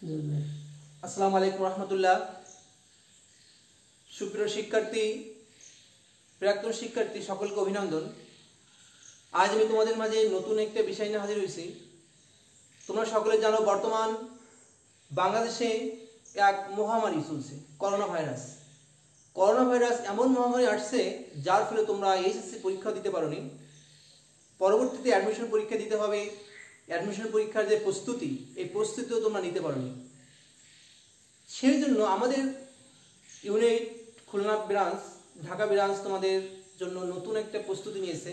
আসসালামু আলাইকুম রহমতুল্লাহ। সুপ্রিয় শিক্ষার্থী, প্রাক্তন শিক্ষার্থী সকলকে অভিনন্দন। আজ আমি তোমাদের মাঝে নতুন একটা বিষয় নিয়ে হাজির হয়েছি। তোমরা সকলে জানো বর্তমান বাংলাদেশে এক মহামারী চলছে, করোনা ভাইরাস। করোনা ভাইরাস এমন মহামারী আসছে যার ফলে তোমরা এইচএসসি পরীক্ষা দিতে পারোনি, পরবর্তীতে অ্যাডমিশন পরীক্ষা দিতে হবে। অ্যাডমিশন পরীক্ষার যে প্রস্তুতি, এই প্রস্তুতিও তোমরা নিতে পারোনি। সেই জন্য আমাদের unit Khulna branch, Dhaka branch তোমাদের জন্য নতুন একটা প্রস্তুতি নিয়েছে।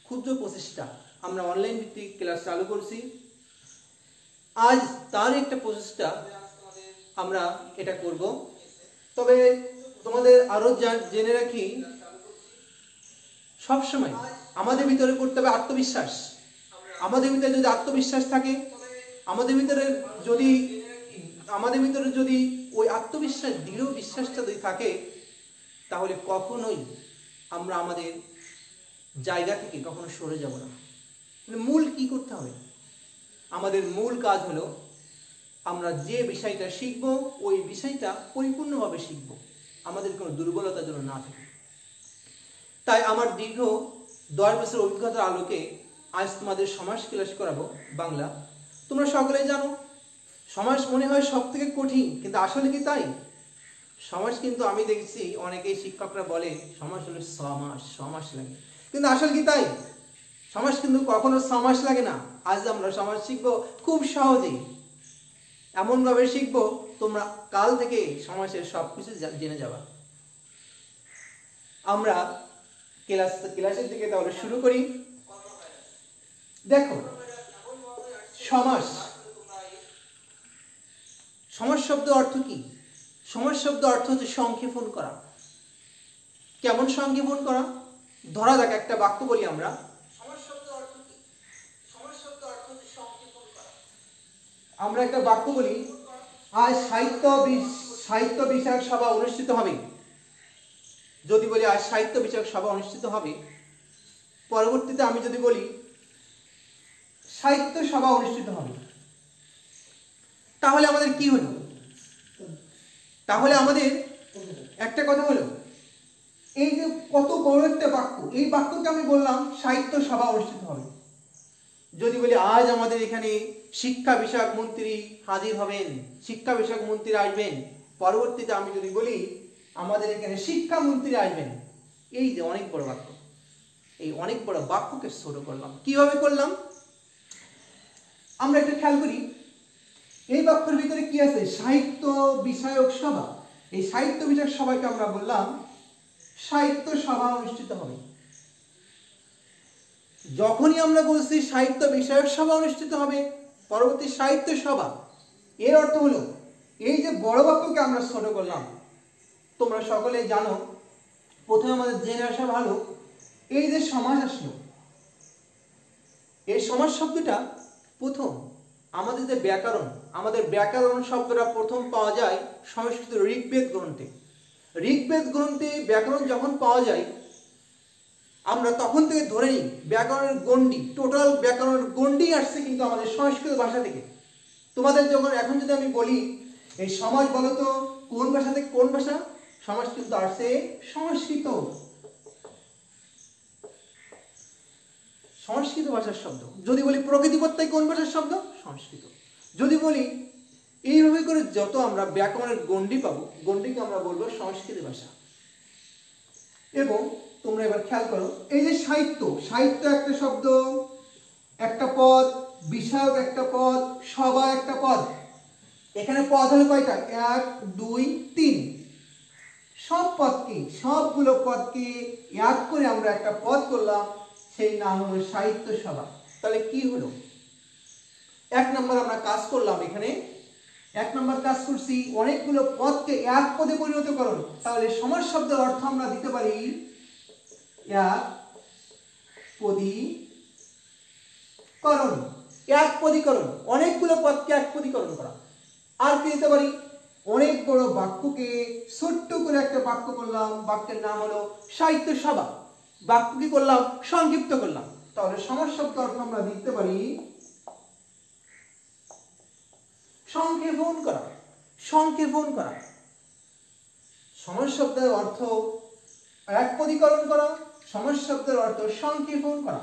ক্ষুদ্র প্রচেষ্টা, আমরা অনলাইন ভিত্তিক ক্লাস চালু করছি। আজ তার একটা প্রচেষ্টা আমরা এটা করব। তবে তোমাদের আরো জেনে রাখি, সবসময় আমাদের ভিতরে করতে হবে আত্মবিশ্বাস। আমাদের ভিতরে যদি আত্মবিশ্বাস থাকে, আমাদের ভিতরে যদি ওই আত্মবিশ্বাস, দৃঢ় বিশ্বাসটা যদি থাকে, তাহলে কখনোই আমরা আমাদের জায়গা থেকে কখনো সরে যাব না। মূল কি করতে হবে? আমাদের মূল কাজ হলো আমরা যে বিষয়টা শিখব, ওই বিষয়টা পরিপূর্ণভাবে শিখব, আমাদের কোনো দুর্বলতা যেন না থাকে। তাই আমার দীর্ঘ 10 বছর অভিজ্ঞতার আলোকে আজ তোমাদের সমাজ ক্লাস করাবো বাংলা। তোমরা সকলেই জানো সমাজ মনে হয় সব থেকে কঠিন, কিন্তু আসলে কি তাই? সমাজ কিন্তু আমি দেখছি অনেকেই শিক্ষকরা বলে সমাজ হলো 6 মাস লাগে, কিন্তু আসলে কি তাই? সমাজ কিন্তু কখনো 6 মাস লাগে না। আজ আমরা সমাজ শিখবো খুব সহজেই, এমনভাবে শিখবো তোমরা কাল থেকে সমাজের সবকিছু জেনে যাবা। আমরা ক্লাসের দিকে তাহলে শুরু করি। দেখো, সমাস শব্দ অর্থ কি? সমাস শব্দ অর্থ হচ্ছে সংক্ষেপণ করা। কেমন সংক্ষেপণ করা? ধরা যাক একটা বাক্য বলি আমরা। সমাস শব্দ অর্থ কি? সমাস শব্দ অর্থ হচ্ছে সংক্ষেপণ করা। আমরা একটা বাক্য বলি, আজ সাহিত্য বিষয়ক সভা অনুষ্ঠিত হবে। যদি বলি আজ সাহিত্য বিষয়ক সভা অনুষ্ঠিত হবে, পরবর্তীতে আমি যদি বলি সাহিত্য সভা অনুষ্ঠিত হবে, তাহলে আমাদের কি হলো? তাহলে আমাদের একটা কথা হলো, এই যে কত বড় একটা বাক্য, এই বাক্যকে আমি বললাম সাহিত্য সভা অনুষ্ঠিত হবে। যদি বলি আজ আমাদের এখানে শিক্ষা বিষয়ক মন্ত্রী হাজির হবেন, শিক্ষা বিষয়ক মন্ত্রী আসবেন, পরবর্তীতে আমি যদি বলি আমাদের এখানে শিক্ষামন্ত্রী আসবেন, এই যে অনেক বড় বাক্য, এই অনেক বড় বাক্যকে ছোট করলাম। কিভাবে করলাম আমরা একটু খেয়াল করি। এই বাক্যের ভিতরে কি আছে? সাহিত্য বিষয়ক সভা। এই সাহিত্য বিষয়ক সভাকে আমরা বললাম সাহিত্য সভা অনুষ্ঠিত হবে। যখনই আমরা বলছি সাহিত্য বিষয়ক সভা অনুষ্ঠিত হবে, পরবর্তী সাহিত্য সভা, এর অর্থ হলো এই যে বড় বাক্যকে আমরা ছোট করলাম। তোমরা সকলেই জানো, প্রথমে আমাদের জেনে আসা ভালো, এই যে সমাস আসলো, এই সমাস শব্দটা প্রথম আমাদের যে ব্যাকরণ, আমাদের ব্যাকরণ শব্দটা প্রথম পাওয়া যায় সংস্কৃত ঋগ্বেদ গ্রন্থে। ঋগ্বেদ গ্রন্থে ব্যাকরণ যখন পাওয়া যায়, আমরা তখন থেকে ধরে নিই ব্যাকরণের গণ্ডি, টোটাল ব্যাকরণের গণ্ডি আসছে কিন্তু আমাদের সংস্কৃত ভাষা থেকে। তোমাদের যখন এখন যদি আমি বলি এই সমাজ বলো তো কোন ভাষা থেকে কোন ভাষা, সমাজ কিন্তু আসছে সংস্কৃত, সংস্কৃত ভাষার শব্দ। যদি বলি প্রকৃতি প্রত্যয় কোন ভাষার শব্দ? সংস্কৃত। যদি বলি এইভাবে করে যত আমরা ব্যাকরণের গণ্ডি পাবো, গণ্ডিকে আমরা বলবো সংস্কৃত ভাষা। এবং তোমরা এবার খেয়াল করো, এই যে সাহিত্য, সাহিত্য একটা শব্দ, একটা পদ, বিষয়ক একটা পদ, সভা একটা পদ। এখানে পদ হলো কয়টা? 1 2 3। সব পদকে, সবগুলো পদকে এক করে আমরা একটা পদ করলাম, সেই নাম হলো সাহিত্য সভা। তাহলে কি হলো? 1 নম্বর আমরা কাজ করলাম, এখানে 1 নম্বর কাজ করছি অনেকগুলো পদকে এক পদে পরিণত করুন। তাহলে সমাস শব্দের অর্থ আমরা দিতে পারি এক পদীকরণ। এক পদীকরণ, অনেকগুলো পদকে এক পদীকরণ করা। আর কি দিতে পারি? অনেক বড় বাক্যকে ছোট্ট করে একটা বাক্য করলাম, বাক্যের নাম হলো সাহিত্য সভা। বাক্য কি করলাম? সংক্ষিপ্ত করলাম। তাহলে সমাস শব্দ অর্থ আমরা দিতে পারি সংক্ষিপ্ত সংক্ষেপণ করা, সংক্ষেপণ করা। সমাস শব্দের অর্থ একপদীকরণ করা, সমাস শব্দের অর্থ সংক্ষেপণ করা।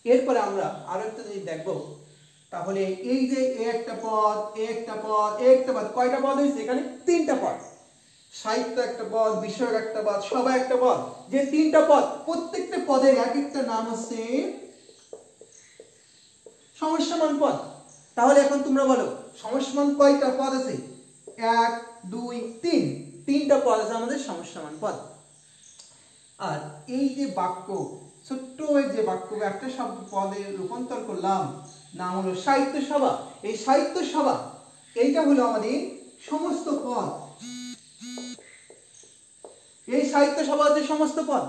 এরপরে আমরা আরো একটা জিনিস দেখব, তাহলে এই যে একটা পদ, একটা পদ, একটা পদ, কয়টা পদ হয়েছে এখানে? তিনটা পদ। সাহিত্য একটা পদ, বিষয়ক একটা পদ, সবাই একটা পদ। যে তিনটা পদ, প্রত্যেকটা পদের এক একটা নাম হচ্ছে সমস্যামান পদ। তাহলে এখন তোমরা বলো সমস্যামান কয়টা পদ আছে? 1 2 3, তিনটা পদ আছে আমাদের সমস্যামান পদ। আর এই যে বাক্য, ছোট্ট এই যে বাক্য একটা শব্দ পদে রূপান্তর করলাম, নাম হলো সাহিত্য সভা। এই সাহিত্য সভা এইটা হলো আমাদের সমস্ত পদ। এই সাহিত্য সভা হচ্ছে সমস্ত পদ।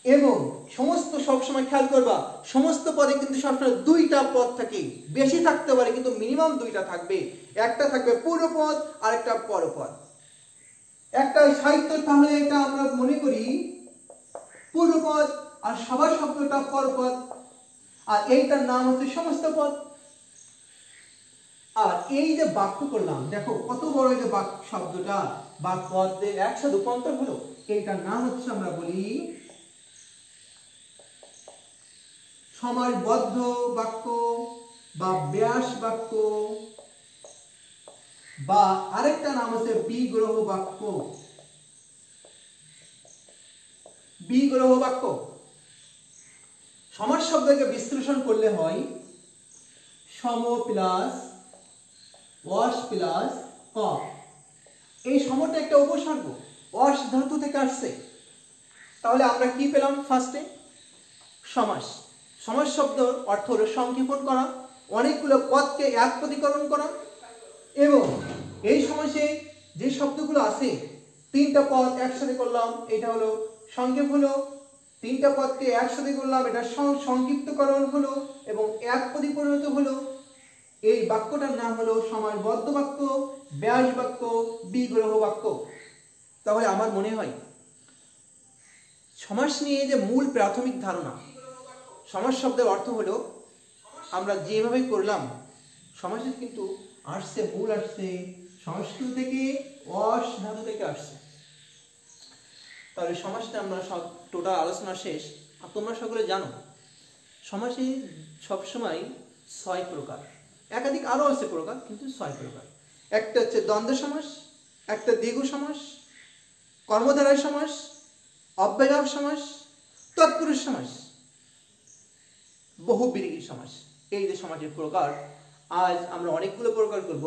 এবং সমস্ত সবসময় খেয়াল করবা, সমস্ত পদে কিন্তু সবসময় দুইটা পদ থাকে, বেশি থাকতে পারে কিন্তু মিনিমাম দুইটা থাকবে। একটা থাকবে পূর্বপদ আর একটা পরপদ। একটা সাহিত্য, তাহলে এটা আমরা মনে করি পূর্বপদ, আর সবার শব্দটা পরপদ, আর এইটার নাম হচ্ছে সমস্ত পদ। আর এই যে বাক্য করলাম, দেখো কত বড় এই যে বাক্য শব্দটা বা পদের একসাথে রূপান্তর হলো, এইটার নাম হচ্ছে আমরা বলি সমাসবদ্ধ বাক্য বা ব্যাস বাক্য, বা আরেকটা নাম হচ্ছে বিগ্রহ বাক্য। বিগ্রহ বাক্য। সমাস শব্দকে বিশ্লেষণ করলে হয় সম প্লাস ওয়াস প্লাস ক। এই সমটা একটা উপসর্গ, ওয়াস ধাতু থেকে আসছে। তাহলে আমরা কি পেলাম? ফার্স্টে সমাস। সমাস শব্দের অর্থ হলো সংক্ষেপণ করা, অনেকগুলো পদকে একপদীকরণ করা। এবং এই সমাসে যে শব্দগুলো আছে, তিনটা পদ একসাথে করলাম, এটা হলো সংক্ষেপ হলো। তিনটা পদকে একসাথে করলাম, এটা সংক্ষিপ্তকরণ হলো এবং একপদী পরিণত হলো। এই বাক্যটার নাম হলো সমাসবদ্ধ বাক্য, ব্যাস বাক্য, বিগ্রহ বাক্য। তাহলে আমার মনে হয় সমাস নিয়ে যে মূল প্রাথমিক ধারণা, সমাস শব্দের অর্থ হলো আমরা যেভাবে করলাম, সমাসের কিন্তু আসছে, মূল আসছে সংস্কৃত থেকে, অস ধাতু থেকে আসছে। তাহলে সমাসটা আমরা সব টোটাল আলোচনা শেষ। আর তোমরা সকলে জানো সমাসে সবসময় 6 প্রকার, একাধিক আরো আছে প্রকার, কিন্তু 6 প্রকার। একটা হচ্ছে দ্বন্দ্ব সমাস, একটা দ্বিগু সমাস, কর্মধারয় সমাস, অব্যয়ভাব সমাস, তৎপুরুষ সমাস, বহুব্রীহি সমাস। এই যে সমাসের প্রকার, আজ আমরা অনেকগুলো প্রকার করব।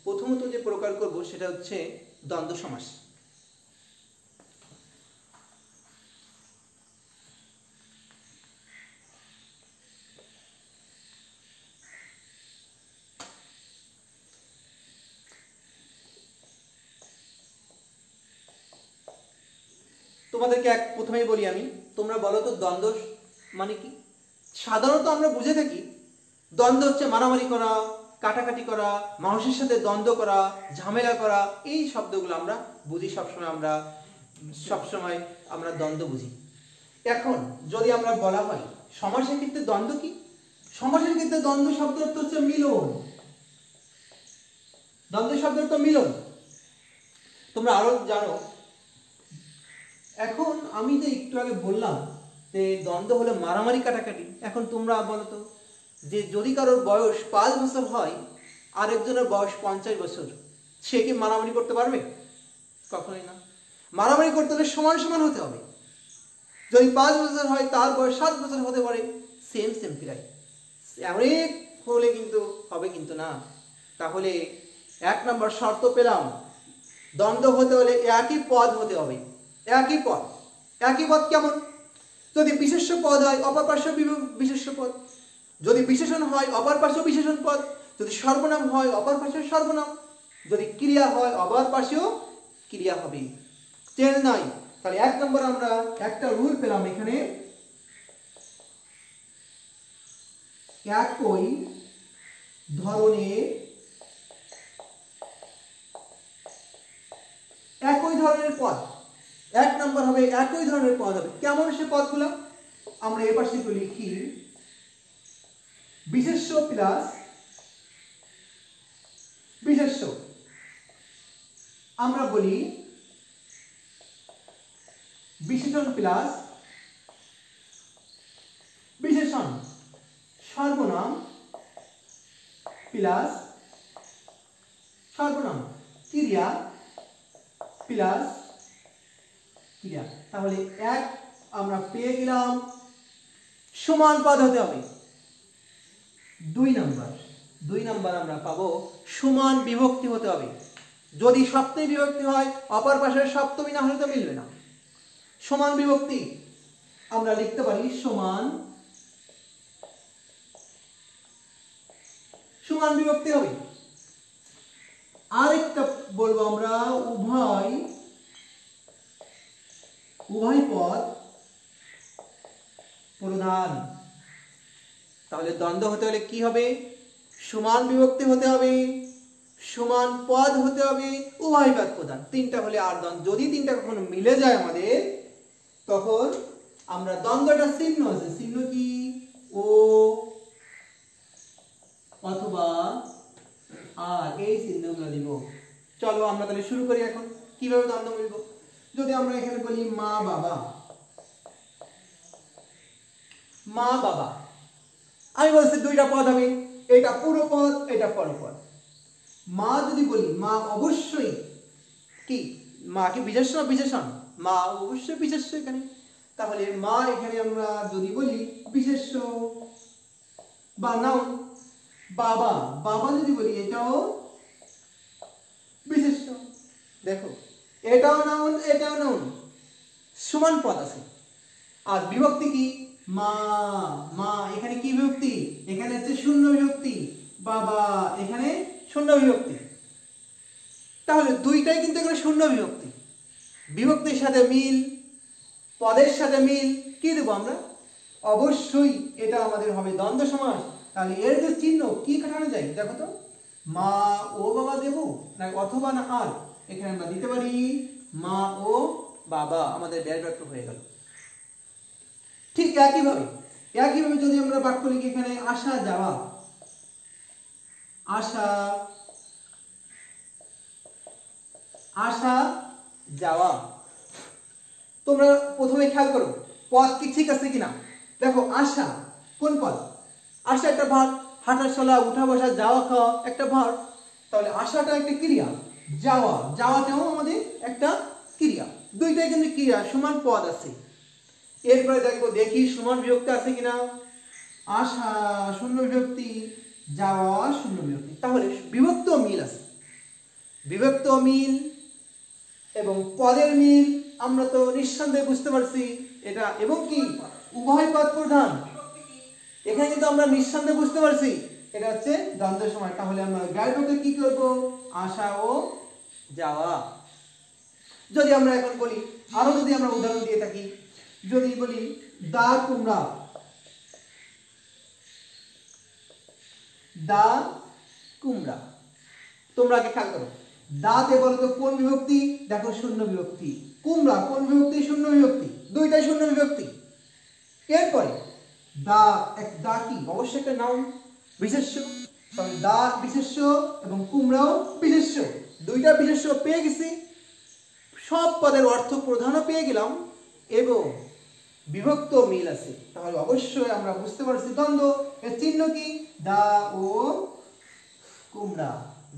প্রথমত যে প্রকার করব সেটা হচ্ছে দ্বন্দ্ব সমাস। তোমাদেরকে প্রথমেই বলি আমি, তোমরা বলো তো দ্বন্দ্ব মানে কি? সাধারণত আমরা বুঝে থাকি দ্বন্দ্ব হচ্ছে মারামারি করা, কাটাকাটি করা, মানুষের সাথে দ্বন্দ্ব করা, ঝামেলা করা, এই শব্দগুলো আমরা বুঝি। সবসময় আমরা দ্বন্দ্ব বুঝি। এখন যদি আমরা বলা হয় সমাসের ক্ষেত্রে দ্বন্দ্ব কি? সমাসের ক্ষেত্রে দ্বন্দ্ব শব্দের অর্থ হচ্ছে মিলন। দ্বন্দ্ব শব্দের অর্থ মিলন। তোমরা আরো জানো, এখন আমি যে একটু আগে বললাম যে দ্বন্দ্ব হলো মারামারি কাটাকাটি। এখন তোমরা বলো তো যে যদি কারোর বয়স 5 বছর হয় আর একজনের বয়স 50 বছর, সে কি মারামারি করতে পারবে? কখনোই না। মারামারি করতে হলে সমান সমান হতে হবে। যদি 5 বছর হয়, তার বয়স 7 বছর হতে পারে, সেম সেম প্রায় অনেক হলে কিন্তু হবে, কিন্তু না। তাহলে 1 নম্বর শর্ত পেলাম, দ্বন্দ্ব হতে হলে একই পদ হতে হবে। একই পদ। একই পদ কেমন? যদি বিশেষ্য পদ হয় অপর পার্শ্ব বিশেষ্য পদ, যদি বিশেষণ হয় অপর পার্শ্ব বিশেষণ পদ, যদি সর্বনাম হয় অপর পার্শ্ব সর্বনাম, যদি ক্রিয়া হয় অপর পার্শ্ব ক্রিয়া হবে, চেঞ্জ নাই। তাহলে 1 নম্বর আমরা একটা রুল পেলাম এখানে, একই ধরনের পদ। 1 নম্বর হবে একই ধরনের পদ হবে। কেমন সে পদগুলো? আমরা এপাশে একটু লিখি, বিশেষ্য প্লাস বিশেষ্য আমরা বলি বিশেষণ প্লাস বিশেষণ, সর্বনাম প্লাস সর্বনাম, ক্রিয়া প্লাস ক্রিয়া। তাহলে এক আমরা পেয়ে গেলাম, সমান পদ হতে হবে। 2 নাম্বার আমরা পাবো সমান বিভক্তি হতে হবে। যদি সপ্তমী বিভক্তি হয় অপর পাশের সপ্তমী না হলে তো মিলবে না। সমান বিভক্তি আমরা লিখতে পারি সমান বিভক্তি হবে। আরেকটা বলবো আমরা উভয় পদ প্রধান। তাহলে দ্বন্দ্ব হতে হলে কি হবে? সমান বিভক্তি হতে হবে, সমান পদ হতে হবে, উভয় পদ প্রধান। তিনটা হলে আর দ্বন্দ্ব। যদি তিনটা কখনো মিলে যায় আমাদের, তখন আমরা দ্বন্দ্বটা চিহ্ন আছে, চিহ্ন কি? ও অথবা আর, এই চিহ্নগুলো দিব। চলো আমরা তাহলে শুরু করি। এখন কিভাবে দ্বন্দ্ব মিলব? যদি আমরা এখানে বলি মা বাবা, মা বাবা, আমি বলছি দুইটা পদ হবে, এটা পুরো পদ, এটা পরপদ। মা যদি বলি, মা অবশ্যই কি? মা কি বিশেষ্য না বিশেষণ? মা অবশ্যই বিশেষ্য এখানে। তাহলে মা এখানে আমরা যদি বলি বিশেষ্য বা নাউন। বাবা, বাবা যদি বলি এটাও বিশেষ্য। দেখো এটাও নাউন, এটাও নাউন, সমান পদ আছে। আর বিভক্তি কি? মা, মা এখানে কি বিভক্তি? এখানে হচ্ছে শূন্য বিভক্তি। বাবা এখানে শূন্য বিভক্তি। তাহলে দুইটাই কিন্তু এখানে শূন্য বিভক্তি। বিভক্তির সাথে মিল, পদের সাথে মিল, কি দেবো আমরা? অবশ্যই এটা আমাদের হবে দ্বন্দ্ব সমাস। তাহলে এর যে চিহ্ন কি কাটানো যায় দেখো তো, মা ও বাবা দেবো না অথবা না আর? এখানে আমরা দিতে পারি মা ও বাবা, আমাদের ব্যয় বাক্য হয়ে গেল। ঠিক একইভাবে যদি আমরা বাক্য লিখি এখানে আসা যাওয়া, আসা যাওয়া, তোমরা প্রথমে খেয়াল করো পদ কি ঠিক আছে কিনা। দেখো আসা কোন পদ? আসা একটা ভার, হাঁটা চলা উঠা বসা যাওয়া খাওয়া একটা ভার। তাহলে আসাটা একটা ক্রিয়া, যাওয়াটাও আমাদের একটা ক্রিয়া। দুইটাই কিন্তু ক্রিয়া, সমান পদ আছে। এরপরে দেখি সমান বিভক্তি আছে কিনা। আসা শূন্য বিভক্তি, যাওয়া শূন্য বিভক্তি। তাহলে বিভক্ত মিল আছে। বিভক্ত মিল এবং পদের মিল আমরা তো নিঃসন্দেহে বুঝতে পারছি এটা। এবং কি উভয় পদ প্রধান, এখানে কিন্তু আমরা নিঃসন্দেহে বুঝতে পারছি এটা হচ্ছে দ্বন্দ্ব সময়। তাহলে আমরা গায়ককে কি করব? আসা ও যাওয়া। যদি আমরা এখন বলি, আরো যদি আমরা উদাহরণ দিয়ে থাকি, যদি বলি দা কুমড়া, দা কুমড়া, তোমরা আগে খেয়াল করো দাতে বলতো কোন বিভক্তি? দেখো শূন্য বিভক্তি। কুমড়া কোন বিভক্তি? শূন্য বিভক্তি। দুইটাই শূন্য বিভক্তি। এরপরে দা, দা কি? অবশ্যই একটা নাউন, বিশেষ্য। তাহলে দা বিশেষ্য এবং কুমড়াও বিশেষ্য। দুইটা বিশেষ্য পেয়ে গেছি, সব পদের অর্থ প্রধানও পেয়ে গেলাম এবং বিভক্ত মিল আছে। তাহলে অবশ্যই আমরা বুঝতে পারছি দ্বন্দ্ব। এর চিহ্ন কি? দা ও কুমড়া,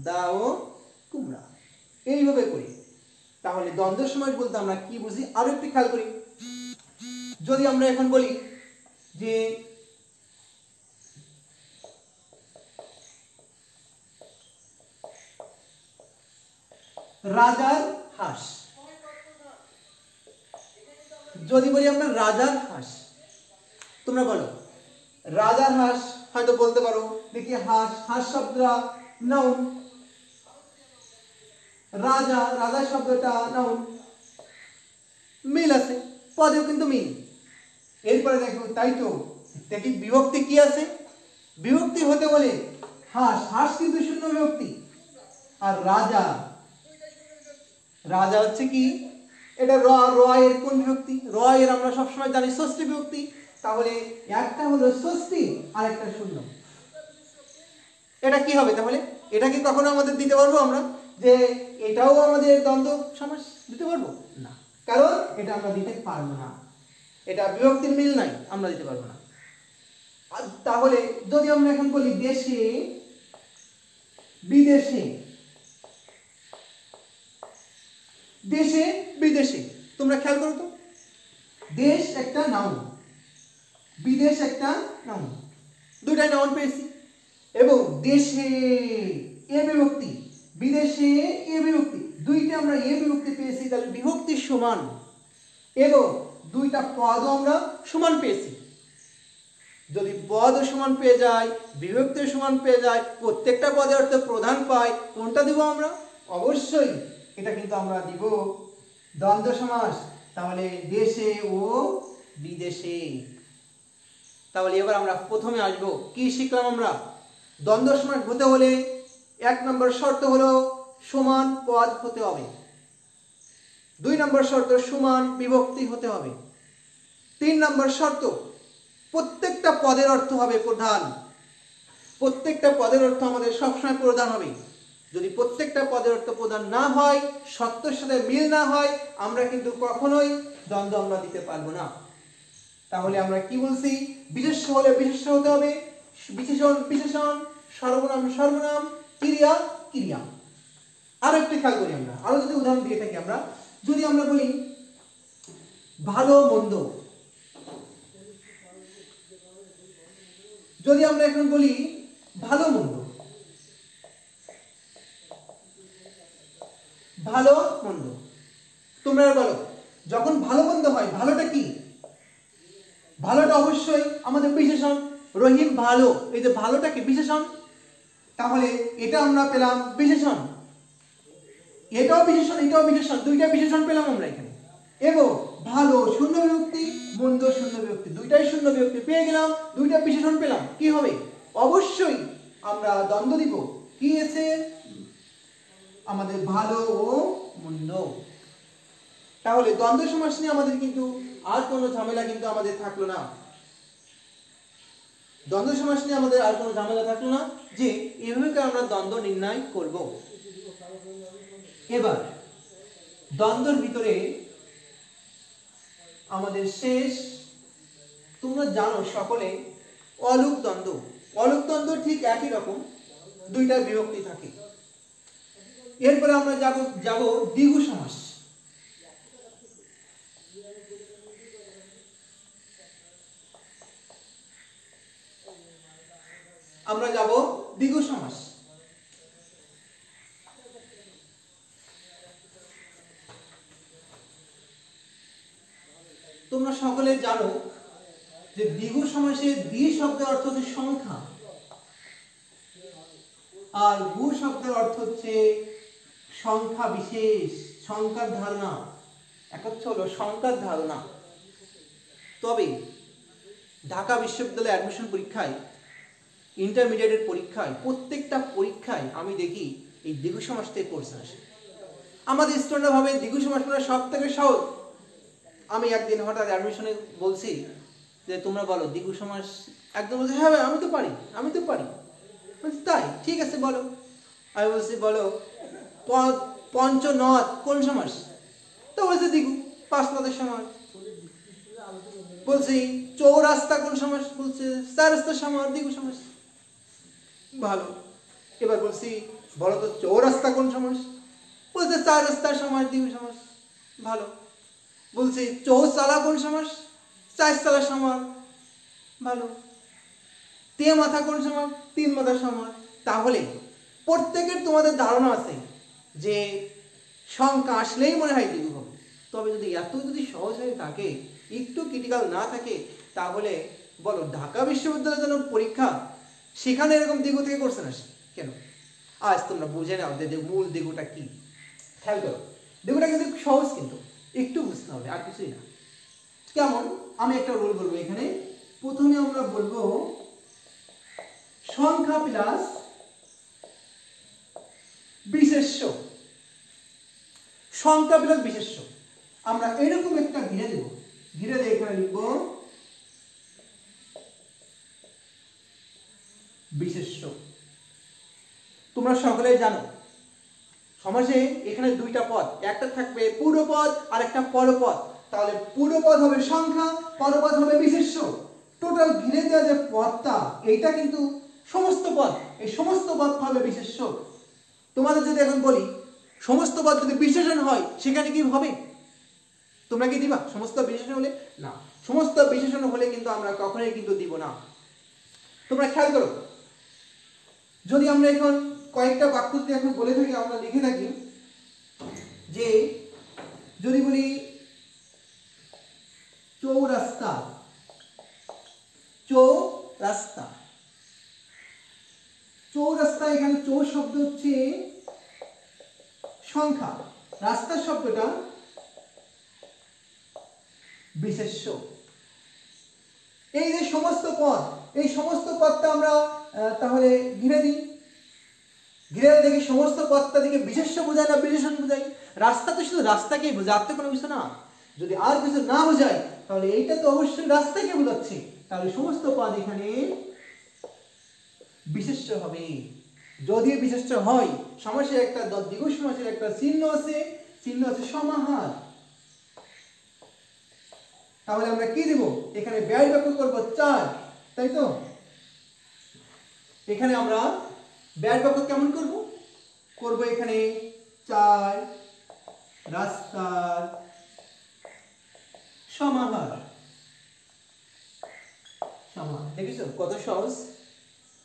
দা ও কুমড়া। এইভাবে করি। তাহলে দ্বন্দ্ব সমাস বলতে আমরা কি বুঝি আরো একটু খেয়াল করি। যদি আমরা এখন বলি যে রাজার হাঁস, যদি বলি আমরা রাজার হাঁস, তোমরা বলো রাজার হাঁস, হয়তো বলতে পারো দেখি হাঁস, হাঁস শব্দটা নাউন, রাজা, রাজা শব্দটা নাউন, মিল আছে, পদেও কিন্তু মিল। এরপরে দেখো তাই তো দেখি বিভক্তি কি আছে। বিভক্তি হতে বলে হাঁস, হাঁস কিন্তু শূন্য বিভক্তি। আর রাজা, রাজা হচ্ছে কি? এটা র, র এর কোন বিভক্তি? র এর আমরা সবসময় জানি ষষ্ঠী বিভক্তি। তাহলে একটা হলো ষষ্ঠী আর একটা শূন্য। এটা কি হবে তাহলে? এটা কি কখনো আমাদের দিতে পারবো আমরা যে এটাও আমাদের দ্বন্দ্ব সমাস দিতে পারবো না, কারণ এটা আমরা দিতে পারবো না, এটা বিভক্তির মিল নাই, আমরা দিতে পারবো না। তাহলে যদি আমরা এখন বলি দেশে বিদেশে, দেশে বিদেশে, তোমরা খেয়াল করো তো, দেশ একটা নাউন, বিদেশ একটা নাউন, দুইটাই নাউন পেয়েছি, এবং দেশে এ বিভক্তি, বিদেশে এ বিভক্তি, দুইটা আমরা এ বিভক্তি পেয়েছি, তাহলে বিভক্তি সমান এবং দুইটা পদও আমরা সমান পেয়েছি। যদি পদও সমান পেয়ে যায়, বিভক্তিও সমান পেয়ে যায়, প্রত্যেকটা পদের অর্থ প্রধান পাই, কোনটা দিব আমরা? অবশ্যই এটা কিন্তু আমরা দিব দ্বন্দ্ব সমাস। তাহলে দেশে ও বিদেশে। তাহলে এবার আমরা প্রথমে আসব, কি শিখলাম আমরা? দ্বন্দ্ব সমাস হতে হলে 1 নম্বর শর্ত হলো সমান পদ হতে হবে, 2 নম্বর শর্ত সমান বিভক্তি হতে হবে, 3 নম্বর শর্ত প্রত্যেকটা পদের অর্থ হবে প্রধান, প্রত্যেকটা পদের অর্থ আমাদের সবসময় প্রধান হবে। যদি প্রত্যেকটা পদের অর্থ প্রধান না হয়, সত্যের সাথে মিল না হয়, আমরা কিন্তু কখনোই দ্বন্দ্ব আমরা দিতে পারবো না। তাহলে আমরা কি বলছি? বিশেষ্য হলে বিশেষ্য হতে হবে, বিশেষণ বিশেষণ, সর্বনাম সর্বনাম, ক্রিয়া ক্রিয়া। আরো একটু খেয়াল করি আমরা, আরো যদি উদাহরণ দিয়ে থাকি আমরা, যদি আমরা বলি ভালো মন্দ, যদি আমরা এখন বলি ভালো মন্দ, ভালো মন্দ, তোমরা বলো যখন ভালো মন্দ হয়, ভালোটা কি? ভালোটা অবশ্যই আমাদের বিশেষণ, রহিম ভালো, এই যে ভালোটা কি? বিশেষণ। তাহলে এটা আমরা পেলাম বিশেষণ, এটাও বিশেষণ, এটাও বিশেষণ, দুইটা বিশেষণ পেলাম আমরা এখানে। এবং ভালো শূন্য বিভক্তি, মন্দ শূন্য বিভক্তি, দুইটাই শূন্য বিভক্তি পেয়ে গেলাম, দুইটা বিশেষণ পেলাম। কি হবে? অবশ্যই আমরা দ্বন্দ্ব দিব, কি আছে আমাদের? ভালো ও মন্দ। তাহলে দ্বন্দ্ব সমাস নিয়ে আমাদের কিন্তু আর কোনো ঝামেলা কিন্তু আমাদের থাকলো না, দ্বন্দ্ব সমাস নিয়ে আমাদের আর কোনো ঝামেলা থাকলো না, যে এভাবে আমরা দ্বন্দ্ব নির্ণয় করব। এবার দ্বন্দ্বের ভিতরে আমাদের শেষ, তোমরা জানো সকলে, অলুক দ্বন্দ্ব। অলুক দ্বন্দ্ব ঠিক একই রকম, দুইটা বিভক্তি থাকে। এরপরে আমরা যাব দ্বিগু সমাস। আমরা যাব দ্বিগু সমাস। তোমরা সকলে জানো যে দ্বিগু সমাসে দ্বি শব্দের অর্থ হচ্ছে সংখ্যা, আর গু শব্দের অর্থ হচ্ছে সংখ্যা বিশেষ, সংখ্যার ধারণা, একত্র হলো সংখ্যার ধারণা। তবে ঢাকা বিশ্ববিদ্যালয়ে অ্যাডমিশন পরীক্ষায়, ইন্টারমিডিয়েটের পরীক্ষায়, প্রত্যেকটা পরীক্ষায় আমি দেখি এই দ্বিগু সমাস থেকে কোর্স আসে। আমাদের স্টুডেন্টরা ভাবে দ্বিগু সমাস মানে সব থেকে সহজ। আমি একদিন হঠাৎ অ্যাডমিশনে বলছি যে তোমরা বলো দ্বিগু সমাস, একদম বলছে হ্যাঁ ভাই আমি তো পারি, আমি তো পারি। বলছি তাই, ঠিক আছে বলো। আমি বলছি বলো পঞ্চনদ কোন সমাস? তো বলছে দ্বিগু, 5 নদের সমাস। বলছি চৌরাস্তা কোন সমাস? বলছে 4 রাস্তার সমাস, দ্বিগু সমাস। ভালো। এবার বলছি বলো তো চৌরাস্তা কোন সমাস? বলছে 4 রাস্তার সমাস, দ্বিগু সমাস। ভালো। বলছি চৌচালা কোন সমাস? 4 চালার সমাস। ভালো। তে মাথা কোন সমাস? 3 মাথার সমাস। তাহলে প্রত্যেকের তোমাদের ধারণা আছে যে সংখ্যা আসলেই মনে হয় দ্বিগু হবে। তবে যদি এত যদি সহজ হয়ে থাকে, একটু ক্রিটিক্যাল না থাকে, তাহলে বলো ঢাকা বিশ্ববিদ্যালয়ের জন্য পরীক্ষা, সেখানে এরকম দ্বিগু থেকে কোশ্চেন আসে কেন? আজ তোমরা বুঝে নাও যে মূল দ্বিগুটা কি। খেয়াল করো, দ্বিগুটা কিন্তু সহজ, কিন্তু একটু বুঝতে হবে, আর কিছুই না। কেমন? আমি একটা রুল বলবো এখানে। প্রথমে আমরা বলবো সংখ্যা প্লাস বিশেষ্য, সংখ্যা প্লাস বিশেষ্য। আমরা এরকম একটা ঘিরে দেব, ঘিরে দিয়ে এখানে লিখবো বিশেষ্য। তোমরা সকলেই জানো সমাসে এখানে দুইটা পদ, একটা থাকবে পূর্বপদ আর একটা পরপদ। তাহলে পূর্বপদ হবে সংখ্যা, পরপদ হবে বিশেষ্য। টোটাল ঘিরে দেওয়া যে পদটা এইটা কিন্তু সমস্ত পদ, এই সমস্ত পদ হবে বিশেষ্য। তোমাদের যদি এখন বলি সমস্ত পদ যদি বিশেষণ হয় সেখানে কি হবে? তোমরা কি দিবা সমস্ত বিশেষণ হলে? না, সমস্ত বিশেষণ হলে কিন্তু আমরা কখনোই কিন্তু দিব না। তোমরা খেয়াল করো, যদি আমরা এখন কয়েকটা বাক্য যদি এখন বলে থাকি, আমরা লিখে থাকি যে যদি বলি চৌরাস্তা, চৌরাস্তা, চৌরাস্তা, এখানে চৌ শব্দ হচ্ছে সংখ্যা, রাস্তা শব্দটা বিশেষ্য। এই যে সমস্ত পদ, এই সমস্ত পদটা আমরা তাহলে ঘিরে দিই, ঘিরে দেখি সমস্ত পদটা দিকে বিশেষ্য বোঝায় না বিশেষণ বোঝায়? রাস্তা তো শুধু রাস্তাকেই বোঝায়, আর তো কোনো কিছু না। যদি আর কিছু না বোঝায় তাহলে এইটা তো অবশ্যই রাস্তাকে বোঝাচ্ছে, তাহলে সমস্ত পদ এখানে বিশেষ্য হবে। যদি বিশেষ্য হয়, সমাসের একটা দ্বিগু সমাসের একটা চিহ্ন আছে, চিহ্ন আছে সমাহার। তাহলে আমরা কি দেব? এখানে ব্যয় বাক্য করব 4, তাই তো? এখানে আমরা ব্যয় বাক্য কেমন করব? করব এখানে 4 রাস্তার সমাহার। সমাহার দেখিছো কত সহজ?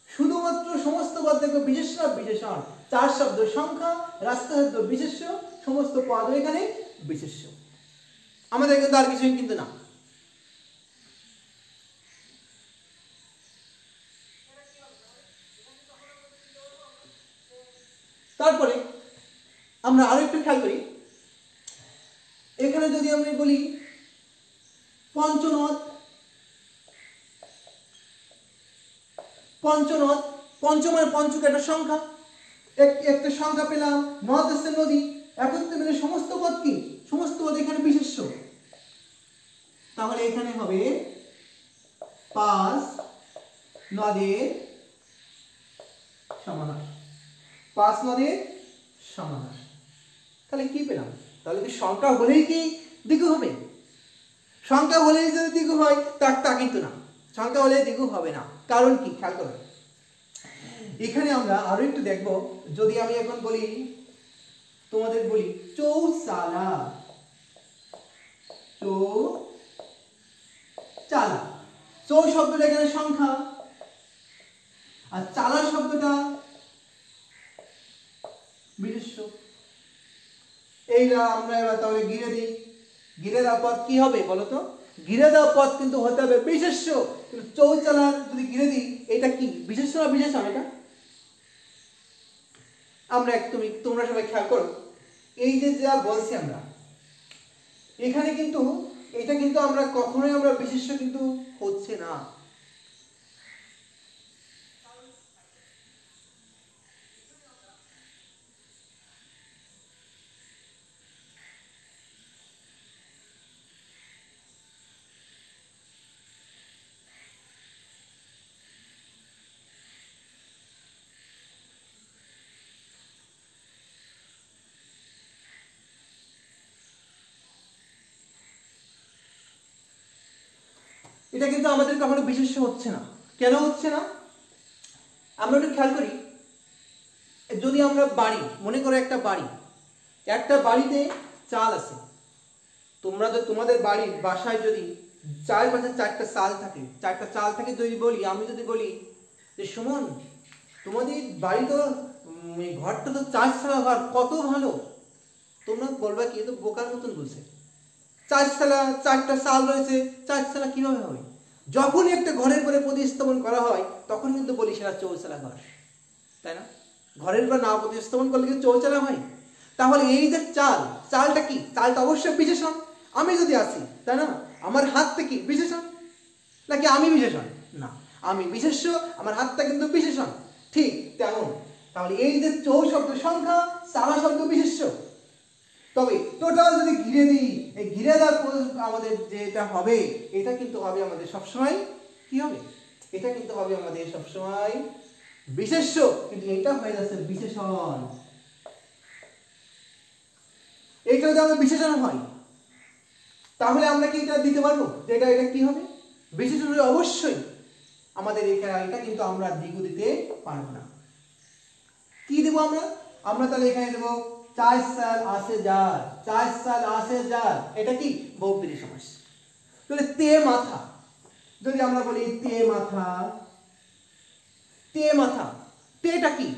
শুধুমাত্র সমস্ত পদ দেখো বিশেষ্য বিশেষণ, 4 শব্দ সংখ্যা, রাস্তা শব্দ বিশেষ্য, সমস্ত পদ এখানে বিশেষ্য। আমাদের কিন্তু আর কিছুই কিন্তু না। তারপরে আমরা আরো একটু খেয়াল করি, এখানে যদি আমরা বলি পঞ্চনদ, পঞ্চনদ, পঞ্চমের পঞ্চকে একটা সংখ্যা, একটা সংখ্যা পেলাম, নদ হচ্ছে নদী, একত্রে মিলে সমস্ত পদ কি? সমস্ত পদ এখানে বিশেষ্য। তাহলে এখানে হবে 5 নদের সমাহার, 5 নদের সমাহার। তাহলে কি পেলাম? তাহলে কি সংখ্যা হলেই কি দ্বিগু হবে? সংখ্যা হলেই যদি দ্বিগু হয় তা কিন্তু না, সংখ্যা হলে দ্বিগু হবে না। কারণ কি? খেয়াল করো, এখানে আমরা আরো একটু দেখব। যদি আমি এখন বলি, তোমাদের বলি চৌচালা, চৌচালা, চৌ শব্দটা এখানে সংখ্যা, আর চালা শব্দটা বিশেষ্য। এইটা আমরা এবার তাহলে ঘিরে দিই। ঘিরে দেওয়া পদ কি হবে বলো তো? ঘিরে দেওয়া পদ কিন্তু হতে হবে বিশেষ্য। কিন্তু চৌচালার যদি ঘিরে দিই, এটা কি বিশেষ্য না বিশেষণ? এটা আমরা তোমরা সবাই খেয়াল করো, এই যে যা বলছি আমরা এখানে কিন্তু এটা কিন্তু আমরা কখনোই আমরা বিশেষ্য কিন্তু হচ্ছে না। এটা কিন্তু আমাদের কখনো বিশেষ্য হচ্ছে না। কেন হচ্ছে না? আমরা একটু খেয়াল করি, যদি আমরা বাড়ি মনে করো, একটা বাড়িতে চাল আছে, তোমাদের বাড়ির বাসায় যদি চারপাশে 4টা চাল থাকে, 4টা চাল থাকে, যদি বলি, আমি যদি বলি যে সুমন তোমাদের বাড়ি তো ঘরটা তো 4 ঘর, কত ভালো, তোমরা বলবা কি? তো বোকার মতন বলছে, 4টা চাল রয়েছে, 4 কিভাবে হবে? যখনই একটা ঘরের পরে প্রতিস্থাপন করা হয় তখন কিন্তু বলি সেটা চৌচালা ঘর, তাই না? ঘরের পর না প্রতিস্থাপন করলে কিন্তু চৌচালা হয়। তাহলে এই যে চালটা কি? চালটা অবশ্যই বিশেষণ। আমি যদি আসি, তাই না, আমার হাতটা কি বিশেষণ নাকি আমি বিশেষণ? না, আমি বিশেষ্য, আমার হাতটা কিন্তু বিশেষণ। ঠিক তেমন তাহলে এই যে চৌ শব্দ সংখ্যা, চালা শব্দ বিশেষ্য। তবে টোটাল যদি ঘিরে দিই, এই ঘিরে দেওয়ার আমাদের যেটা হবে, এটা কিন্তু হবে আমাদের সবসময় কি হবে? এটা কিন্তু হবে আমাদের সবসময় বিশেষ্য, কিন্তু এটা হয়ে যাচ্ছে বিশেষণ। এইটা যদি আমরা বিশেষণ হয় তাহলে আমরা কি এটা দিতে পারবো যে এটা এটা কি হবে বিশেষণ হলে অবশ্যই আমাদের এখানে এটা কিন্তু আমরা দ্বিগু দিতে পারবো না। কি দেব আমরা তাহলে এখানে দেব 4 সাল আসে যার, 4 সাল আসে যার, এটা কি বহুব্রীহি সমাস। তাহলে তে মাথা, যদি আমরা বলি তে মাথা, তে মাথা, তেটা কি?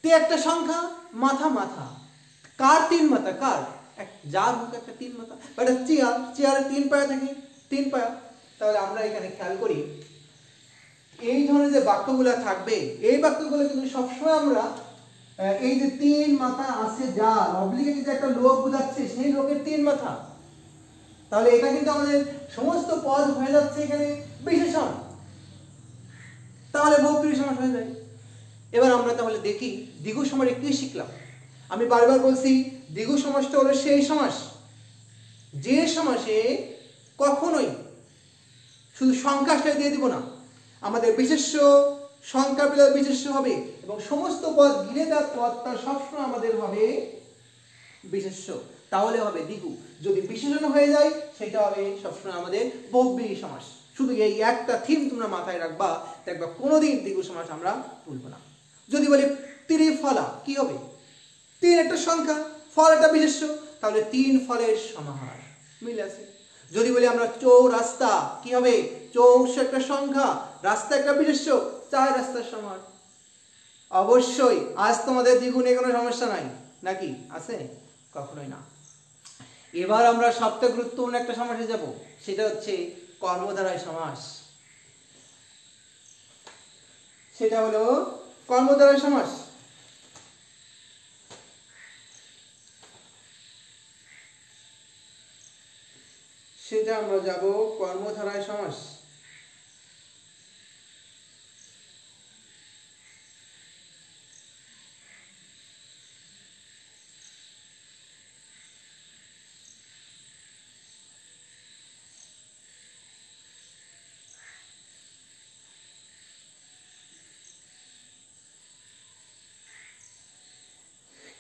তে একটা সংখ্যা, মাথা মাথা, কার 3 মাথা? কার? যার মুখে একটা 3 মাথা, এটা চেয়ার, চেয়ারে 3 পায়া থাকে, 3 পায়া। তাহলে আমরা এখানে খেয়াল করি এই ধরনের যে বাক্যগুলো থাকবে এই বাক্যগুলো কিন্তু সবসময় আমরা এই যে 3 মাথা আসে যার অবলিগে যে একটা লোক বোঝাচ্ছে সেই লোকের 3 মাথা, তাহলে এটা কিন্তু আমাদের সমস্ত পদ হয়ে যাচ্ছে এখানে বিশেষণ, তাহলে বহুব্রীহি সমাস হয়ে যায়। এবার আমরা তাহলে দেখি দ্বিগু সমাসে কি শিখলাম। আমি বারবার বলছি দ্বিগু সমাসটা হলো সেই সমাস যে সমাসে কখনোই শুধু সংখ্যাটা দিয়ে দিব না, আমাদের বিশেষ্য সংখ্যা পেলে বিশেষ্য হবে এবং সমস্ত পদ ঘিরে দেওয়া পদটা সবসময় আমাদের হবে বিশেষ্য, তাহলে হবে দ্বিগু। যদি বিশেষণ হয়ে যায় সেটা হবে সবসময় আমাদের বহুব্রীহি সমাস। শুধু এই একটা থিম তোমরা মাথায় রাখবা, দেখবা কোনোদিন দ্বিগু সমাস আমরা তুলব না। যদি বলি ত্রিফলা, কি হবে? 3 একটা সংখ্যা, ফল একটা বিশেষ্য, তাহলে 3 ফলের সমাহার, মিল আছে। যদি বলি আমরা চৌরাস্তা, কি হবে? চৌষ একটা সংখ্যা, রাস্তা একটা বিশেষ্য, 4 রাস্তার সমাহার। অবশ্যই আজ তোমাদের দ্বিগু নিয়ে কোনো সমস্যা নাই নাকি? আছে? কখনোই না। এবার আমরা সবচেয়ে গুরুত্বপূর্ণ একটা সমাসে যাব, সেটা হচ্ছে কর্মধারয় সমাস। সেটা হলো কর্মধারয় সমাস। সেটা আমরা যাব কর্মধারয় সমাস।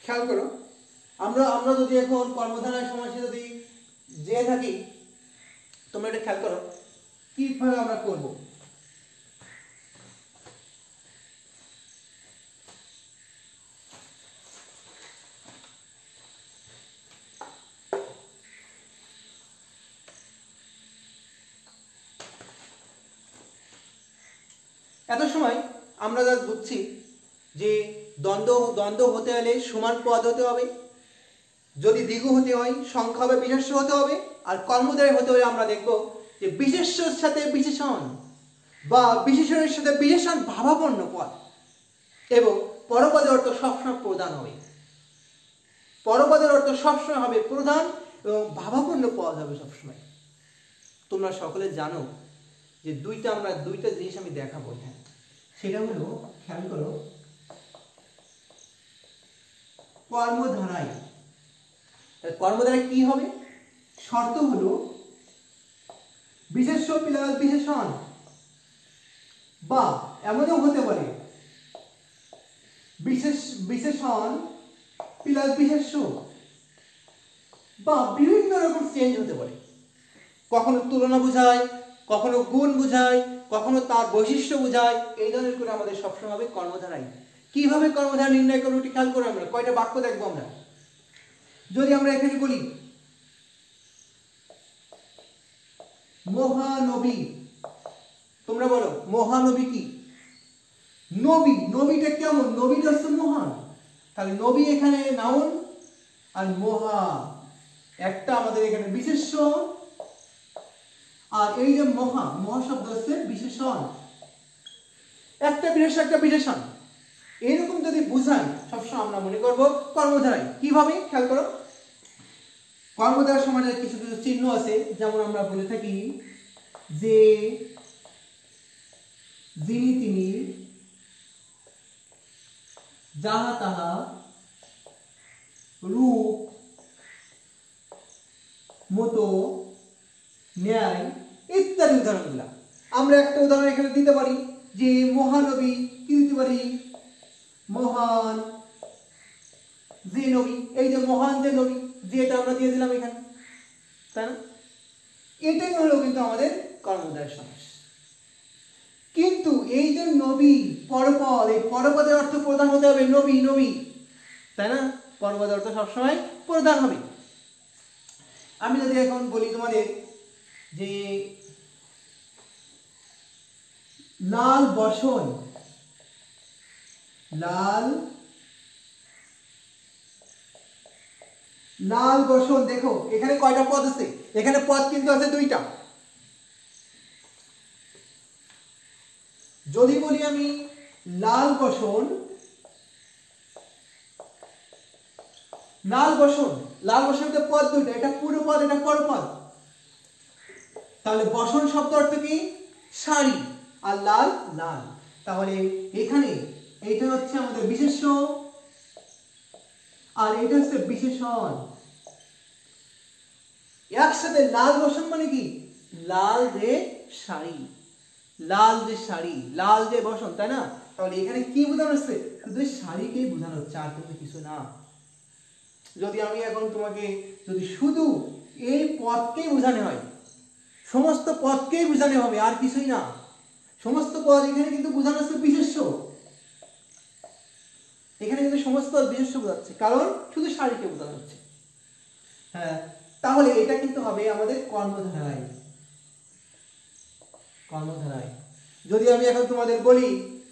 খেয়াল করো, আমরা যদি এখন কর্মধারয় সমাসে যদি যে থাকি, তোমরা এটা খেয়াল করো কিভাবে আমরা করব। এত সময় আমরা যা বুঝছি যে দ্বন্দ্ব হতে হলে সমান পদ হতে হবে, যদি দ্বিগু হতে হয় সংখ্যা হবে বিশেষ্য হতে হবে, আর কর্মধারয় হতে হলে আমরা দেখব যে বিশেষ্যের সাথে বিশেষণ বা বিশেষণের সাথে বিশেষণ ভাবাপন্ন পদ, এবং পরপদের অর্থ সবসময় প্রধান হবে। পরপদের অর্থ সবসময় হবে প্রধান এবং ভাবাপন্ন পদ হবে সবসময়। তোমরা সকলে জানো যে আমরা দুইটা জিনিস আমি দেখাবো এখানে, সেটা হলো খেয়াল করো কর্মধারায়। কর্মধারায় কি হবে? শর্ত হলো বিশেষ্য প্লাস বিশেষণ, বা এমনও হতে পারে বিশেষণ প্লাস বিশেষ্য, বা বিভিন্ন রকম চেঞ্জ হতে পারে। কখনো তুলনা বোঝায়, কখনো গুণ বোঝায়, কখনো তার বৈশিষ্ট্য বোঝায়। এই ধরনের করে আমাদের সবসময় হবে কর্মধারায়। কিভাবে কর্মধারা নির্ণয় করবো এটি খেয়াল করে আমরা কয়টা বাক্য দেখবো আমরা। যদি আমরা এখানে বলি মহানবী, তোমরা বলো মহানবী কি? নবী, নবীটা কেমন? নবীটা হচ্ছে মহান, তাহলে নবী এখানে নাউন আর মহা একটা আমাদের এখানে বিশেষ্য, আর এই যে মহা শব্দ হচ্ছে বিশেষণ, একটা বিশেষ্য একটা বিশেষণ। এরকম যদি বুঝাই সবসময় আমরা মনে করব কর্মধারায়। কিভাবে? খেয়াল করো, কর্মধারা সমাজের কিছু কিছু চিহ্ন আছে, যেমন আমরা বলে থাকি যে যিনি তিনি, যাহা তাহা, রূপ, মতো, ন্যায় ইত্যাদি উদাহরণগুলা। আমরা একটা উদাহরণ এখানে দিতে পারি যে মহানবী, কি দিতে পারি? মহান যে নবী, এই যে মহান যে নবী, যেটা আমরা দিয়ে দিলাম এখানে, তাই না? এটাই হলো কিন্তু আমাদের কর্মধারয় সমাস। কিন্তু এই যে নবী পরপদ, এই পরপদের অর্থ প্রধান হতে হবে নবী নবী, তাই না? পরপদের অর্থ সবসময় প্রধান হবে। আমি যদি এখন বলি তোমাদের যে লাল বসন, লাল লাল বসন, দেখো এখানে কয়টা পদ আছে? এখানে পদ কিন্তু আছে দুইটা। যদি বলি আমি লাল বসন, লাল বসন, লাল বসনতে পদ দুইটা, এটা পুরো পদ, এটা পরপদ। তাহলে বসন শব্দ অর্থ কি? শাড়ি, আর লাল লাল। তাহলে এখানে এইটা হচ্ছে আমাদের বিশেষ্য, আর এটা হচ্ছে বিশেষণ। একসাথে লাল বসন মানে কি? লাল যে শাড়ি, লাল যে শাড়ি, লাল যে বসন, তাই না? তাহলে এখানে কি বোঝানো হচ্ছে? শুধু শাড়িকেই বোঝানো হচ্ছে, আর কিন্তু কিছু না। যদি আমি এখন তোমাকে যদি শুধু এই পদকেই বোঝানো হয়, সমস্ত পদকেই বোঝানো হবে, আর কিছুই না। সমস্ত পদ এখানে কিন্তু বোঝানো হচ্ছে বিশেষ্য, এখানে কিন্তু সমস্ত বিশেষ্য বোঝাচ্ছে, কারণ শুধু শাড়িকে বোঝানো হচ্ছে। হ্যাঁ, তাহলে এটা কিন্তু হবে আমাদের কর্মধারায়, কর্মধারায়। যদি আমি এখন তোমাদের বলি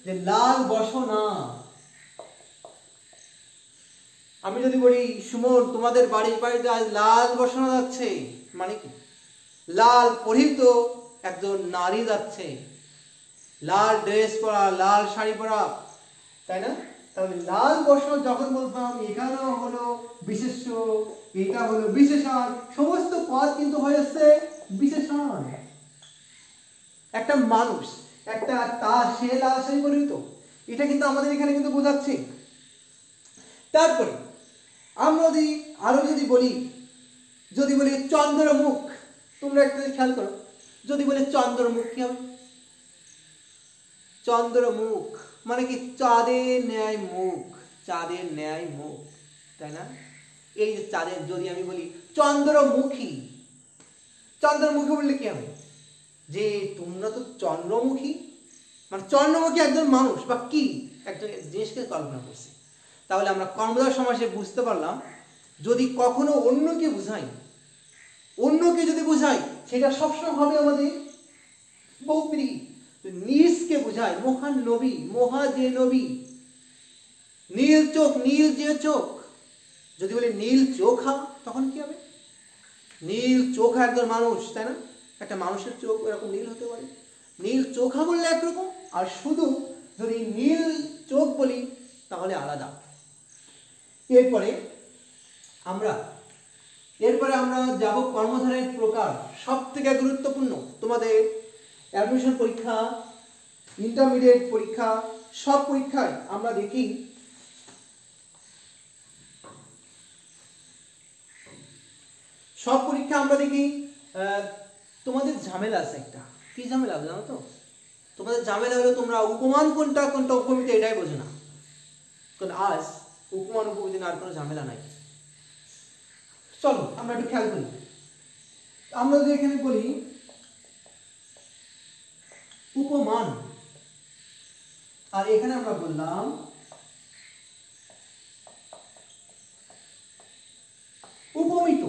যে লাল বসনা, আমি যদি বলি সুমন তোমাদের বাড়ির বাড়িতে আজ লাল বসনা যাচ্ছে, মানে কি? লাল পরিহিত একজন নারী যাচ্ছে, লাল ড্রেস পরা, লাল শাড়ি পরা, তাই না? তাহলে লাল বসনা যখন বলতাম, এখানেও হলো বিশেষ্য, এটা হলো বিশেষণ, সমস্ত পদ কিন্তু হয়েছে বিশেষণ। একটা মানুষ, একটা তার, সে লাল শাড়ি পরিহিত, এটা কিন্তু আমাদের এখানে কিন্তু বোঝাচ্ছে। তারপরে আমরা যদি বলি চন্দ্রমুখ, তোমরা একটা খেয়াল করো, যদি বলি চন্দ্রমুখ কি হবে? চন্দ্রমুখ মানে কি? চাঁদের ন্যায় মুখ, চাঁদের ন্যায় মুখ, তাই না? এই যে চাঁদের, যদি আমি বলি চন্দ্রমুখী, চন্দ্রমুখী বললে কি হবে? যে তোমরা তো চন্দ্রমুখী, মানে চন্দ্রমুখী একজন মানুষ বা কি একজন জিনিসকে কল্পনা করছে। তাহলে আমরা কর্মধারয় সমাসে বুঝতে পারলাম, যদি কখনো অন্যকে বুঝাই, অন্যকে যদি বুঝাই, সেটা সবসময় হবে আমাদের বহুব্রীহি। নিজকে বুঝাই, মহান নবী, মহা যে নবী, নীল চোখ, নীল যে চোখ, যদি বলি নীল চোখা, তখন কি হবে? নীল চোখা একজন মানুষ, তাই না? একটা মানুষের চোখ এরকম নীল হতে পারে। নীল চোখা বললে একরকম, আর শুধু যদি নীল চোখ বলি তাহলে আলাদা। এরপরে আমরা যাব কর্মধারয়ের প্রকার। সব থেকে গুরুত্বপূর্ণ তোমাদের অ্যাডমিশন পরীক্ষা, ইন্টারমিডিয়েট পরীক্ষা, সব পরীক্ষায় আমরা দেখি তোমাদের ঝামেলা আছে একটা। কি ঝামেলা জানো তো? তোমাদের ঝামেলা হলো তোমরা উপমান কোনটা কোনটা উপমিতি এটাই বোঝো না। কারণ আজ উপমান উপমিতি আর কোনো ঝামেলা নাই। চলো আমরা একটু খেয়াল করি। আমরা যদি এখানে বলি উপমান, আর এখানে আমরা বললাম উপমিত,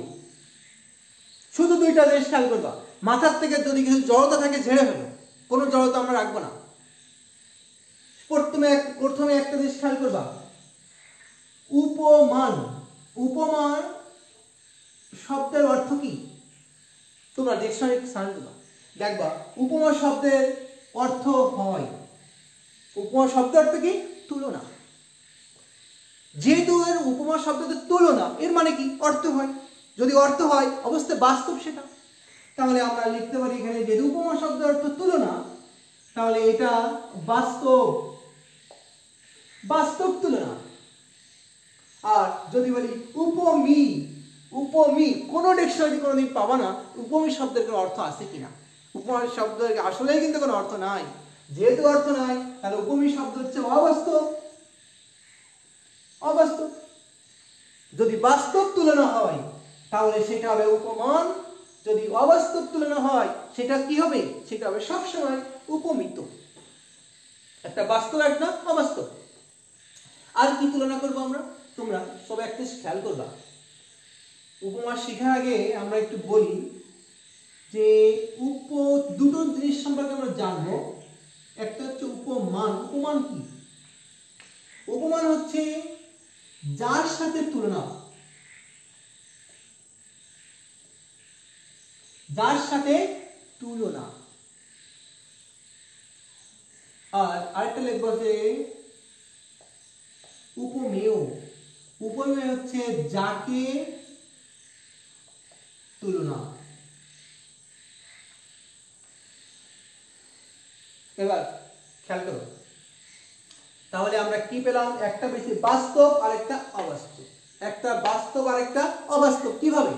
শুধু দুইটা জিনিস খেয়াল করবা। মাথার থেকে যদি কিছু জড়তা থাকে ঝেড়ে ফেলো, কোনো জড়তা আমরা রাখবো না। প্রথমে একটা জিনিস খেয়াল করবা, উপমান। উপমান শব্দের অর্থ কি? তোমরা ডিকশনারি সার্চ দিবা, দেখবা উপমা শব্দের অর্থ হয়, উপমা শব্দের অর্থ কি? তুলনা। যেহেতু এর উপমা শব্দের তুলনা, এর মানে কি? অর্থ হয়। যদি অর্থ হয় অবশ্যই বাস্তব সেটা। তাহলে আমরা লিখতে পারি এখানে যে উপমা শব্দের অর্থ তুলনা, তাহলে এটা বাস্তব, বাস্তব তুলনা। আর যদি বলি উপমি, উপমি কোনো ডিকশনারি কোনোদিন পাবা না উপমি শব্দের কোনো অর্থ আছে কিনা। উপমা শব্দের আসলেই কিন্তু কোনো অর্থ নাই। যেহেতু অর্থ নাই, তাহলে উপমি শব্দ হচ্ছে অবাস্তব। যদি বাস্তব তুলনা হয় তাহলে সেটা হবে উপমান, যদি অবাস্তব তুলনা হয় সেটা কি হবে? সেটা হবে সবসময় উপমিত। একটা বাস্তব একটা অবাস্তব। আর কি তুলনা করবো আমরা? তোমরা সবাই একটা খেয়াল করবা। উপমা শেখার আগে আমরা একটু বলি যে দুটো জিনিস সম্পর্কে আমরা জানবো। একটা হচ্ছে উপমান। উপমান কি? উপমান হচ্ছে যার সাথে তুলনা, যার সাথে তুলনা। আর আরেকটা লিখবো যে উপমেয়। উপমেয় হচ্ছে যাকে তুলনা। এবার খেয়াল করো, তাহলে আমরা কি পেলাম? একটা বেশি বাস্তব আর একটা অবাস্তব। একটা বাস্তব আর একটা অবাস্তব। কিভাবে?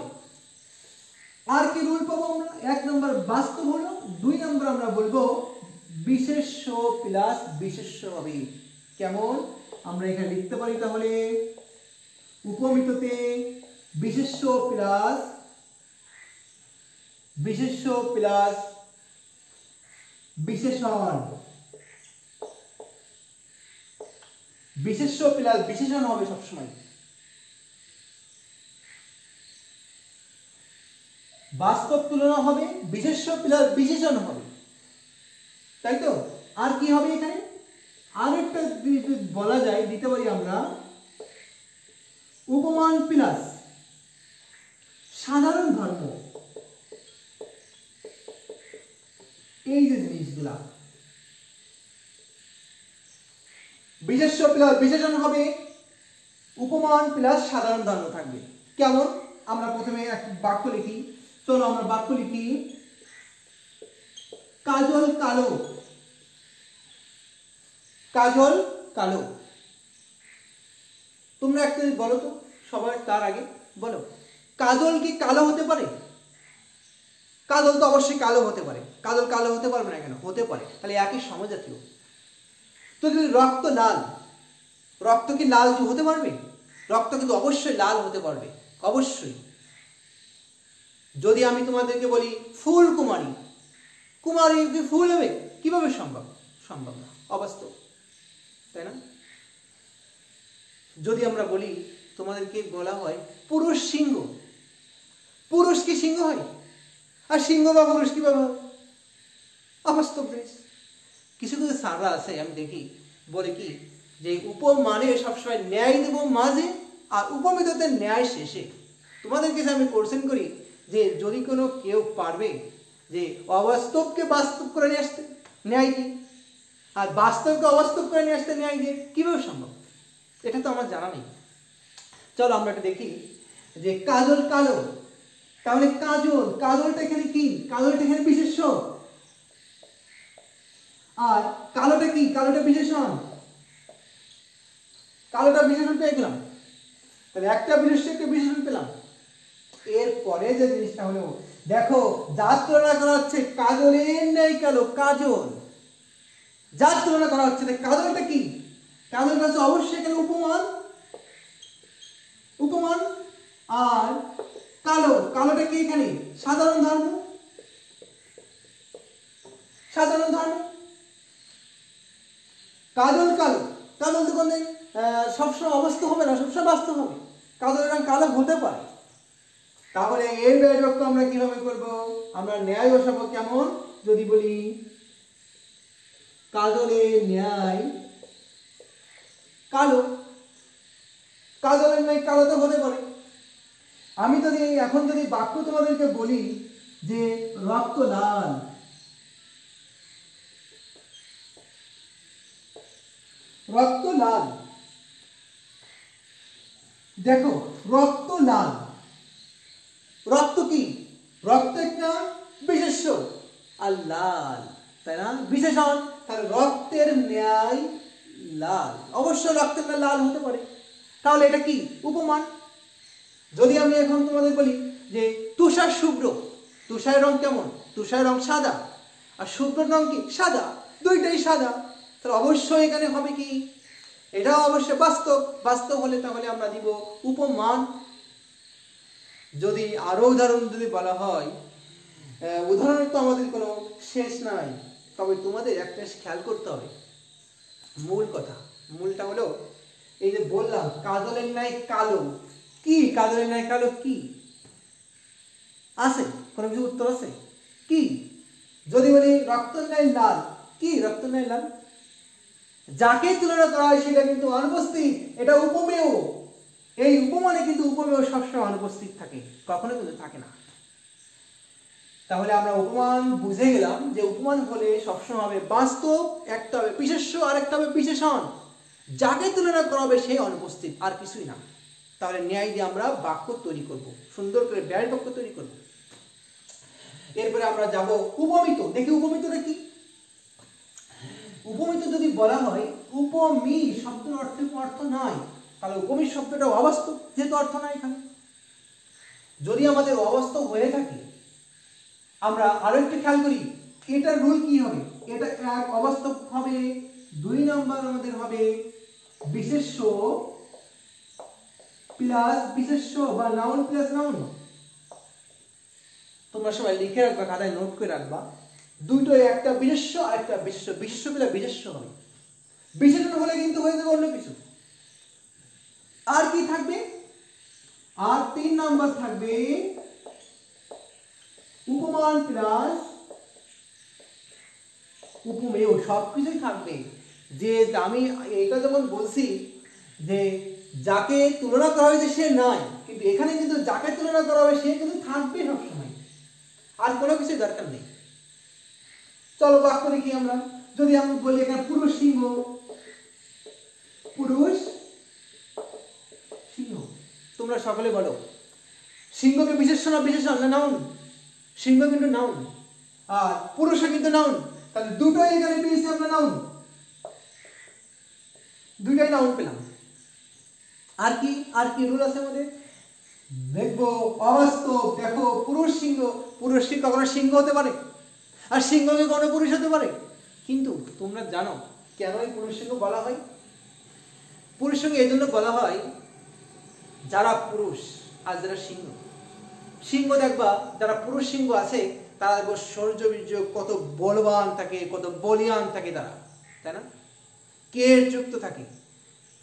আর কি রুল পাবো আমরা? 1 নম্বর বাস্তব হলো, 2 নম্বর আমরা বলবো বিশেষ্য প্লাস বিশেষ্য হবে। কেমন? আমরা এখানে লিখতে পারি তাহলে উপমিততে বিশেষ্য প্লাস বিশেষণ। বিশেষ্য প্লাস বিশেষণ হবে সবসময়। বাস্তব তুলনা হবে, বিশেষ্য প্লাস বিশেষণ হবে, তাই তো? আর কি হবে এখানে? আরেকটা বলা যায়, দিতে পারি আমরা উপমান প্লাস সাধারণ ধর্ম। এই যে জিনিসগুলা, বিশেষ্য প্লাস বিশেষণ হবে, উপমান প্লাস সাধারণ ধর্ম থাকবে। কেমন? আমরা প্রথমে এক বাক্য লিখি। চলো আমরা বাক্য লিখি। কাজল কালো। কাজল কালো। তোমরা একটা বলো তো সবার, তার আগে বলো, কাজল কি কালো হতে পারে? কাজল তো অবশ্যই কালো হতে পারে। কাজল কালো হতে পারবে না কেন? হতে পারে। তাহলে একই সমজাতীয়। তো যদি রক্ত লাল, রক্ত কি লাল হতে পারবে? রক্ত কিন্তু অবশ্যই লাল হতে পারবে, অবশ্যই। যদি আমি তোমাদেরকে বলি ফুল কুমারী, কুমারী কি ফুল হবে? কিভাবে সম্ভব? সম্ভব না, অবাস্তব, তাই না? যদি আমরা বলি, তোমাদেরকে বলা হয় পুরুষ সিংহ, পুরুষ কি সিংহ হয়? আর সিংহ বা পুরুষ কিভাবে হয়? অবাস্তব জিনিস। কিছু কিছু স্যাররা আছে, আমি দেখি, বলে কি যে উপমানে সবসময় ন্যায় দেব মাঝে আর উপমিততে ন্যায় শেষে। তোমাদের কাছে আমি কোশ্চেন করি যে যদি কোনো কেউ পারবে যে অবাস্তবকে বাস্তব করে নিয়ে আসতে, ন্যায় দিয়ে, আর বাস্তবকে অবাস্তব করে নিয়ে আসতে ন্যায় দিয়ে, কিভাবে সম্ভব? এটা তো আমার জানা নেই। চলো আমরা এটা দেখি যে কাজল কালো। তাহলে কাজল, কাজলটা এখানে কি? কাজলটা এখানে বিশেষ্য। আর কালোটা কি? কালোটা বিশেষণ। কালোটা বিশেষণ পেয়ে গেলাম। তাহলে একটা বিশেষ্য একটা বিশেষণ পেলাম। এরপরে যে জিনিসটা হলো, দেখো যার তুলনা করা হচ্ছে কাজলের ন্যায় কালো, কাজল যার তুলনা করা হচ্ছে, কাজলটা কি? কাজলটা হচ্ছে অবশ্যই এখানে উপমান, উপমান। আর কালো, কালোটা কি এখানে? সাধারণ ধর্ম, সাধারণ ধর্ম। কাজল কালো, কাজল তো কোনো সবসময় অবাস্তব হবে না, সবসময় বাস্তব হবে। কাজলের রং কালো হতে পারে। তাহলে এর ন্যায় বাক্য আমরা কিভাবে করব? আমরা ন্যায় বসাবো কেমন? যদি বলি কাজলের ন্যায় কালো, কাজলের ন্যায় কালো তো হতে পারে। আমি যদি এখন যদি বাক্য তোমাদেরকে বলি যে রক্ত লাল, রক্ত লাল, দেখো রক্ত লাল, রক্ত কি? রক্ত একটা বিশেষ্য আর লাল, তাই না? বিশেষণ। তাহলে রক্তের ন্যায় লাল, অবশ্যই রক্তের ন্যায় লাল হতে পারে। তাহলে এটা কি? উপমান। যদি আমি এখন তোমাদের বলি যে তুষার শুভ্র, তুষারের রং কেমন? তুষারের রং সাদা, আর শুভ্র রং কি? সাদা, দুইটাই সাদা। তাহলে অবশ্যই এখানে হবে কি? এটাও অবশ্য বাস্তব। বাস্তব হলে তাহলে আমরা দিব উপমান। যদি আরো উদাহরণ যদি বলা হয়, উদাহরণের তো আমাদের কোনো শেষ নাই, তবে তোমাদের একটা খেয়াল করতে হবে মূল কথা। মূলটা হলো এই যে বললাম কাজলের ন্যায় কালো। কি কাজলের ন্যায় কালো? কি আছে? কোনো কিছু উত্তর আছে? কি? যদি বলি রক্তের ন্যায় লাল, কি রক্তের ন্যায় লাল? যাকে তুলনা করা হয় সেটা কিন্তু অনুপস্থিত, এটা উপমেয়। এই উপমানে কিন্তু উপমেয় সবসময় অনুপস্থিত থাকে, কখনো কিন্তু থাকে না। তাহলে আমরা উপমান বুঝে গেলাম যে উপমান হলে সবসময় হবে বাস্তব, একটা হবে বিশেষ্য আর একটা হবে বিশেষণ। যাকে তুলনা করা হবে সে অনুপস্থিত, আর কিছুই না। তাহলে ন্যায় দিয়ে আমরা বাক্য তৈরি করব, সুন্দর করে ব্যয় বাক্য তৈরি করব। এরপরে আমরা যাব উপমিত। দেখি উপমিতটা কি। উপমিত যদি বলা হয় উপমি শব্দের অর্থ নাই, তাহলে উপমি শব্দটা অবাস্তব, যেহেতু অর্থ নাই এখানে। যদি আমাদের অবাস্তব হয়ে থাকে, আমরা আরো একটু খেয়াল করি এটার রুল কি হবে। এটা এক অবাস্তব হবে, 2 নম্বর আমাদের হবে বিশেষ্য প্লাস বিশেষ্য বা নাউন প্লাস নাউন। তোমরা সবাই লিখে রাখবা, খাতায় নোট করে রাখবা। দুটো, একটা বিশেষ্য আর একটা বিশেষ্য। বিশেষ্য পেলে বিশেষ্য হবে, বিশেষণ হলে কিন্তু হয়ে যাবে অন্য কিছু। আর কি থাকবে? আর 3 নাম্বার থাকবে উপমান প্লাস উপমেয়। সবকিছুই থাকবে। যে আমি এটা যেমন বলছি যে যাকে তুলনা করা হয়েছে সে নাই, কিন্তু এখানে কিন্তু যাকে তুলনা করা হবে সে কিন্তু থাকবে সবসময়, আর কোনো কিছু দরকার নেই। চলো বাক্য দেখি আমরা। যদি আমি বলি এখানে পুরুষ সিংহ, পুরুষ সিংহ, তোমরা সকলে বলো সিংহকে বিশেষ্য না বিশেষণ না নাউন? সিংহ কিন্তু নাউন, আর পুরুষও কিন্তু নাউন। তাহলে দুটোই এখানে পেয়েছি আমরা নাউন, দুইটাই নাউন পেলাম। আর কি আর কি রুল আছে আমাদের? দেখবো অবাস্তব। দেখো পুরুষ সিংহ, পুরুষ কি কখনো সিংহ হতে পারে? আর সিংহকে কোনো পুরুষ হতে পারে? কিন্তু তোমরা জানো কেন এই পুরুষ সিংহ বলা হয়? পুরুষ সিংহ এই জন্য বলা হয় যারা পুরুষ আর যারা সিংহ। সিংহ দেখবা যারা পুরুষ সিংহ আছে তারা দেখবো শৌর্য বীর্য কত বলবান থাকে, কত বলিয়ান থাকে তারা, তাই না? কের যুক্ত থাকে।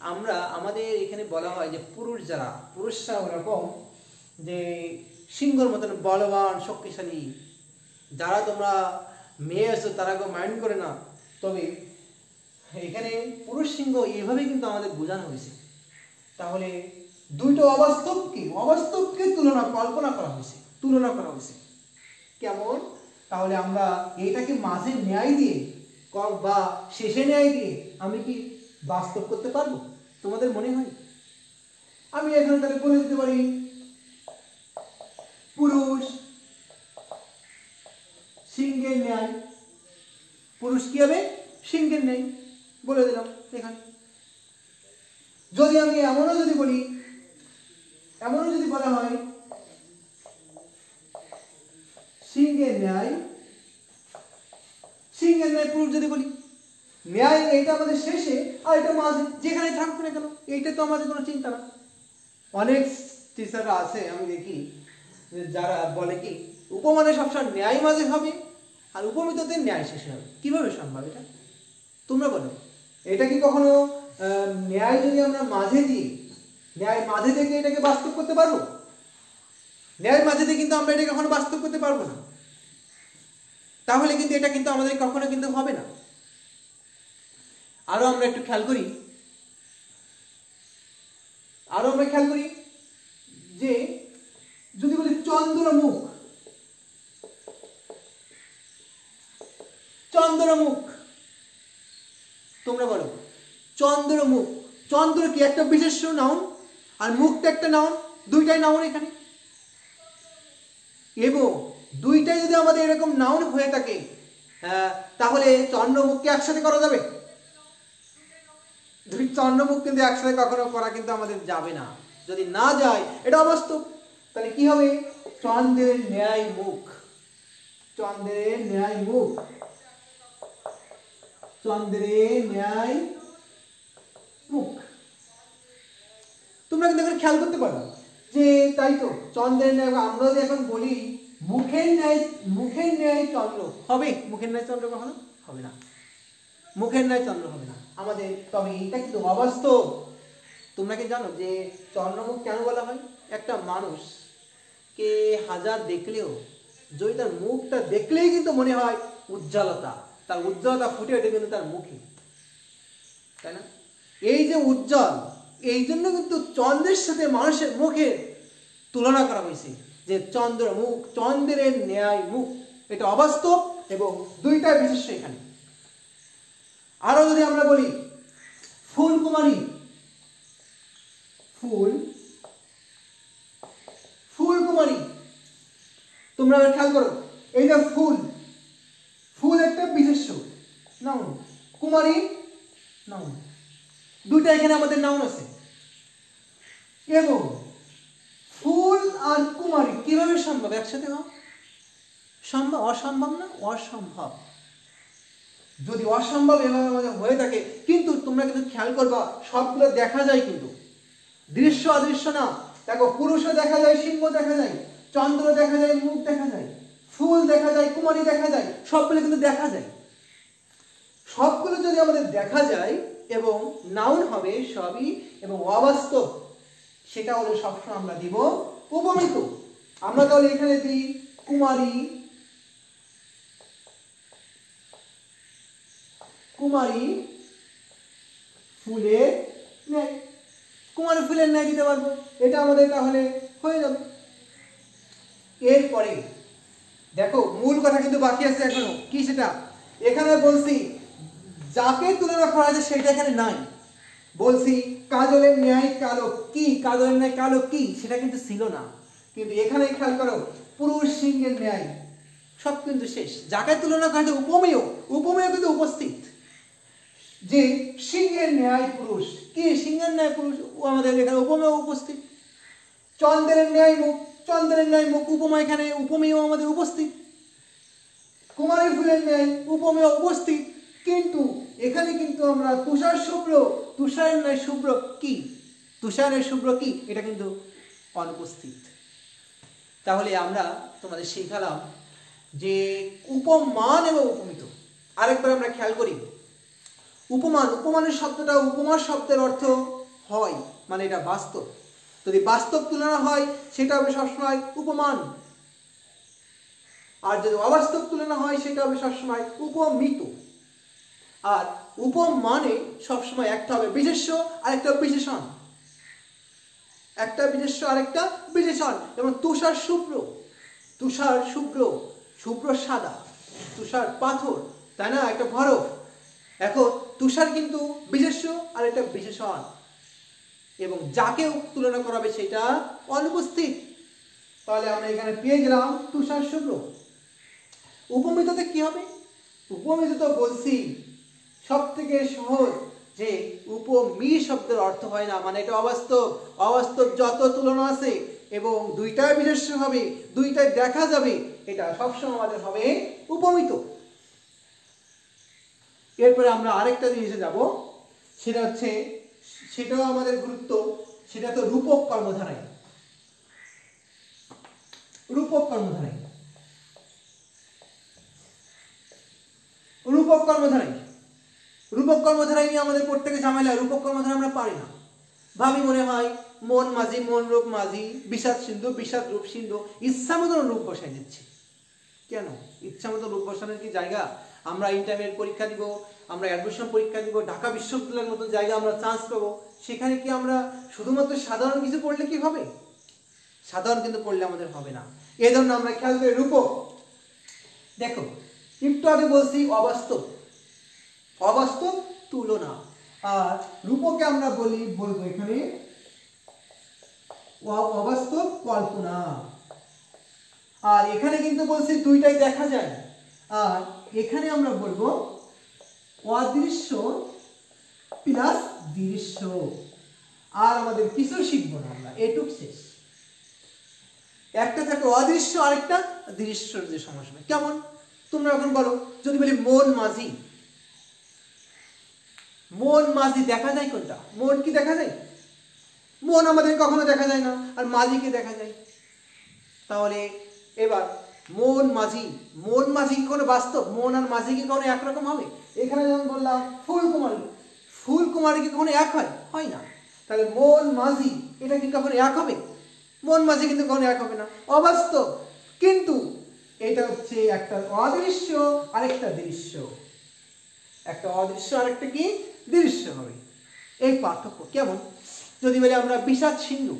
আমরা আমাদের এখানে বলা হয় যে পুরুষ যারা, পুরুষরা ওরকম যে সিংহর মতন বলবান শক্তিশালী। যারা তোমরা মেয়ে আছো তারা কেউ মাইন্ড করে না, তবে এখানে পুরুষ সিংহ এইভাবে কিন্তু আমাদের বোঝানো হয়েছে। তাহলে দুইটা অবাস্তবকে তুলনা কল্পনা করা হয়েছে, তুলনা করা হয়েছে। কেমন? তাহলে আমরা এটাকে মাঝে ন্যায় দিয়ে বা শেষে ন্যায় দিয়ে আমি কি বাস্তব করতে পারবো? তোমাদের মনে হয়? আমি এখানে তাহলে বলে দিতে পারি পুরুষ সিংহের ন্যায়। পুরুষ কি হবে? সিংহের ন্যায় বলে দিলাম এখানে। যদি আমি এমনও যদি বলি, এমনও যদি বলা হয় সিংহের ন্যায়, সিংহের ন্যায় পুরুষ যদি বলি, ন্যায় এইটা আমাদের শেষে আর এটা মাঝে, যেখানে থাকবে না কেন এইটা তো আমাদের কোনো চিন্তা না। অনেক টিচাররা আছে আমি দেখি যারা বলে কি উপমানে সবসময় ন্যায় মাঝে হবে আর উপমিততে ন্যায় শেষে হবে। কিভাবে সম্ভব এটা? তোমরা বলো, এটা কি কখনো ন্যায় যদি আমরা মাঝে দিই, ন্যায় মাঝে থেকে এটাকে বাস্তব করতে পারবো? ন্যায় মাঝে দিয়ে কিন্তু আমরা এটাকে কখনো বাস্তব করতে পারবো না। তাহলে কিন্তু এটা কিন্তু আমাদের কখনো কিন্তু হবে না। আরো আমরা একটু খেয়াল করি, যে যদি বলি চন্দ্রমুখ, চন্দ্রমুখ, তোমরা বলো চন্দ্রমুখ। চন্দ্র কি একটা বিশেষ্য নাউন আর মুখটা একটা নাউন, দুইটাই নাউন এখানে। এবং দুইটাই যদি আমাদের এরকম নাউন হয়ে থাকে তাহলে চন্দ্রমুখকে একসাথে করা যাবে? দুই চন্দ্রমুখ কিন্তু একসাথে কখনো করা কিন্তু আমাদের যাবে না। যদি না যায় এটা অবাস্তব। তাহলে কি হবে? চন্দ্রের ন্যায় মুখ, চন্দ্রের ন্যায় মুখ, চন্দ্রের ন্যায় মুখ। খেয়াল করতে পারো যে তাই তো চন্দ্রের ন্যায়, আমরা যদি এখন বলি মুখের ন্যায় চন্দ্র হবে, মুখের ন্যায় চন্দ্র কখনো হবে না, মুখের ন্যায় চন্দ্র হবে না আমাদের। তবে এটা কিন্তু অবাস্তব। তোমরা কি জানো যে চন্দ্রমুখ কেন বলা হয়? একটা মানুষকে হাজার দেখলেও যদি তার মুখটা দেখলেই কিন্তু মনে হয় উজ্জ্বলতা, তার উজ্জ্বলতা ফুটে ওঠে কিন্তু তার মুখে, তাই না? এই যে উজ্জ্বল, এই জন্য কিন্তু চন্দ্রের সাথে মানুষের মুখের তুলনা করা হয়েছে, যে চন্দ্র মুখ, চন্দ্রের ন্যায় মুখ। এটা অবাস্তব এবং দুইটা বিশেষ্য এখানে। আরো যদি আমরা বলি ফুলকুমারী, ফুলকুমারী, তোমরা খেয়াল করো, এই যে ফুল একটা বিশেষ্য নাউন, কুমারী নাউন, দুইটা এখানে আমাদের নাউন আছে। এবং ফুল আর কুমারী কিভাবে সম্ভব একসাথে হওয়া? সম্ভব? অসম্ভব না? অসম্ভব। যদি অসম্ভব এভাবে আমাদের হয়ে থাকে, কিন্তু তোমরা কিন্তু খেয়াল করবা সবগুলো দেখা যায়, কিন্তু দৃশ্য অদৃশ্য না। দেখো, পুরুষও দেখা যায়, সিংহ দেখা যায়, চন্দ্র দেখা যায়, মুখ দেখা যায়, ফুল দেখা যায়, কুমারী দেখা যায়, সবগুলো কিন্তু দেখা যায়। সবগুলো যদি আমাদের দেখা যায় এবং নাউন হবে সবই এবং অবাস্তব, সেটা হলে সবসময় আমরা দিব উপমিত। আমরা তাহলে এখানে দিই কুমারী, ফুলের ন্যায়, কুমারী ফুলের ন্যায় দিতে পারবো, এটা আমাদের তাহলে হয়ে যাবে। এরপরে দেখো, মূল কথা কিন্তু বাকি আছে এখনো। কি সেটা? এখানে বলছি যাকে তুলনা করা হয়েছে সেটা এখানে নাই। বলছি কাজলের ন্যায় কালো কি, কাজলের ন্যায় কালো কি, সেটা কিন্তু ছিল না। কিন্তু এখানে খেয়াল করো, পুরুষ সিংহের ন্যায়, সব কিন্তু শেষ। যাকে তুলনা করা হয়েছে উপমেয় কিন্তু উপস্থিত, যে সিংহের ন্যায় পুরুষ, কি সিংহের ন্যায় পুরুষ, ও আমাদের এখানে উপমেয় উপস্থিত। চন্দ্রের ন্যায় মুখ, উপমা এখানে উপমেয় আমাদের উপস্থিত। কুমারী ফুলের ন্যায় উপমেয় উপস্থিত, কিন্তু এখানে কিন্তু আমরা তুষারের ন্যায় শুভ্র কি, তুষারের শুভ্র কি, এটা কিন্তু অনুপস্থিত। তাহলে আমরা তোমাদের শেখালাম যে উপমান এবং উপমিত। আরেকবার আমরা খেয়াল করি, উপমানের শব্দটা, উপমার শব্দের অর্থ হয় মানে এটা বাস্তব। যদি বাস্তব তুলনা হয় সেটা হবে সবসময় উপমান, আর যদি অবাস্তব তুলনা হয় সেটা হবে সবসময় উপমিত। আর উপমানে সবসময় একটা হবে বিশেষ্য আর একটা বিশেষণ, একটা বিশেষ্য আরেকটা বিশেষণ। যেমন তুষার শুভ্র, শুভ্র সাদা, তুষার পাথর, তাই না, একটা বরফ। এখন তুষার কিন্তু বিশেষ্য আর একটা বিশেষণ, এবং যাকেও তুলনা করাবে সেটা অনুপস্থিত। তাহলে আমরা এখানে পেয়ে গেলাম তুষার শুভ্র। উপমিততে কি হবে? উপমিত তো বলছি সব থেকে সহজ, যে উপমি শব্দের অর্থ হয় না, মানে এটা অবাস্তব যত তুলনা আছে এবং দুইটাই বিশেষ্য হবে, দুইটাই দেখা যাবে, এটা সবসময় আমাদের হবে উপমিত। এরপরে আমরা আরেকটা জিনিসে যাব, সেটা হচ্ছে, সেটাও আমাদের গুরুত্ব, সেটা তো রূপক কর্মধারায়। রূপক কর্মধারায় নিয়ে আমাদের প্রত্যেকে ঝামেলা। রূপক কর্মধারা আমরা পারি না, ভাবি মনে হয় মন মাঝি, মন রূপ মাঝি, বিষাদ সিন্ধু, বিষাদ রূপ সিন্ধু, ইচ্ছা মতন রূপ বসাই দিচ্ছি। কেন ইচ্ছা মতো রূপ বসানোর কি জায়গা? আমরা ইন্টারমিডিয়েট পরীক্ষা দিব, আমরা অ্যাডমিশন পরীক্ষা দিব, ঢাকা বিশ্ববিদ্যালয়ের মতো জায়গা আমরা চান্স পাবো, সেখানে কি আমরা শুধুমাত্র সাধারণ কিছু পড়লে কি হবে? সাধারণ কিন্তু পড়লে আমাদের হবে না। এই জন্য আমরা খেয়াল করি রূপক। দেখো, একটু আগে বলছি অবাস্তব তুলনা, আর রূপকে আমরা বলবো এখানে অবাস্তব কল্পনা। আর এখানে কিন্তু বলছি দুইটাই দেখা যায়, আর এখানে আমরা বলবো অদৃশ্য প্লাস দৃশ্য। আর আমাদের কিছু শিখবো না আমরা, এটুক শেষ। একটা থাকে অদৃশ্য, আরেকটা দৃশ্যর যে সমস্যা। কেমন তোমরা এখন বলো, যদি বলি মন মাঝি দেখা যায় কোনটা? মন কি দেখা যায়? মন আমাদের কখনো দেখা যায় না, আর মাঝিকে দেখা যায়। তাহলে এবার মন মাঝি, মন মাঝি কি কোনো বাস্তব? মন আর মাঝি কি কোনো একরকম হবে? এখানে যেমন বললাম ফুলকুমারী, ফুলকুমারী কি কখনো এক হয়? হয় না। তাহলে মন মাঝি এটা কি কখনো এক হবে? মন মাঝি কিন্তু কখনো এক হবে না, অবাস্তব। কিন্তু এটা হচ্ছে একটা অদৃশ্য আরেকটা দৃশ্য, একটা অদৃশ্য আরেকটা কি দৃশ্য হবে। এই পার্থক্য কেমন? যদি বলি আমরা বিষাদ সিন্ধু,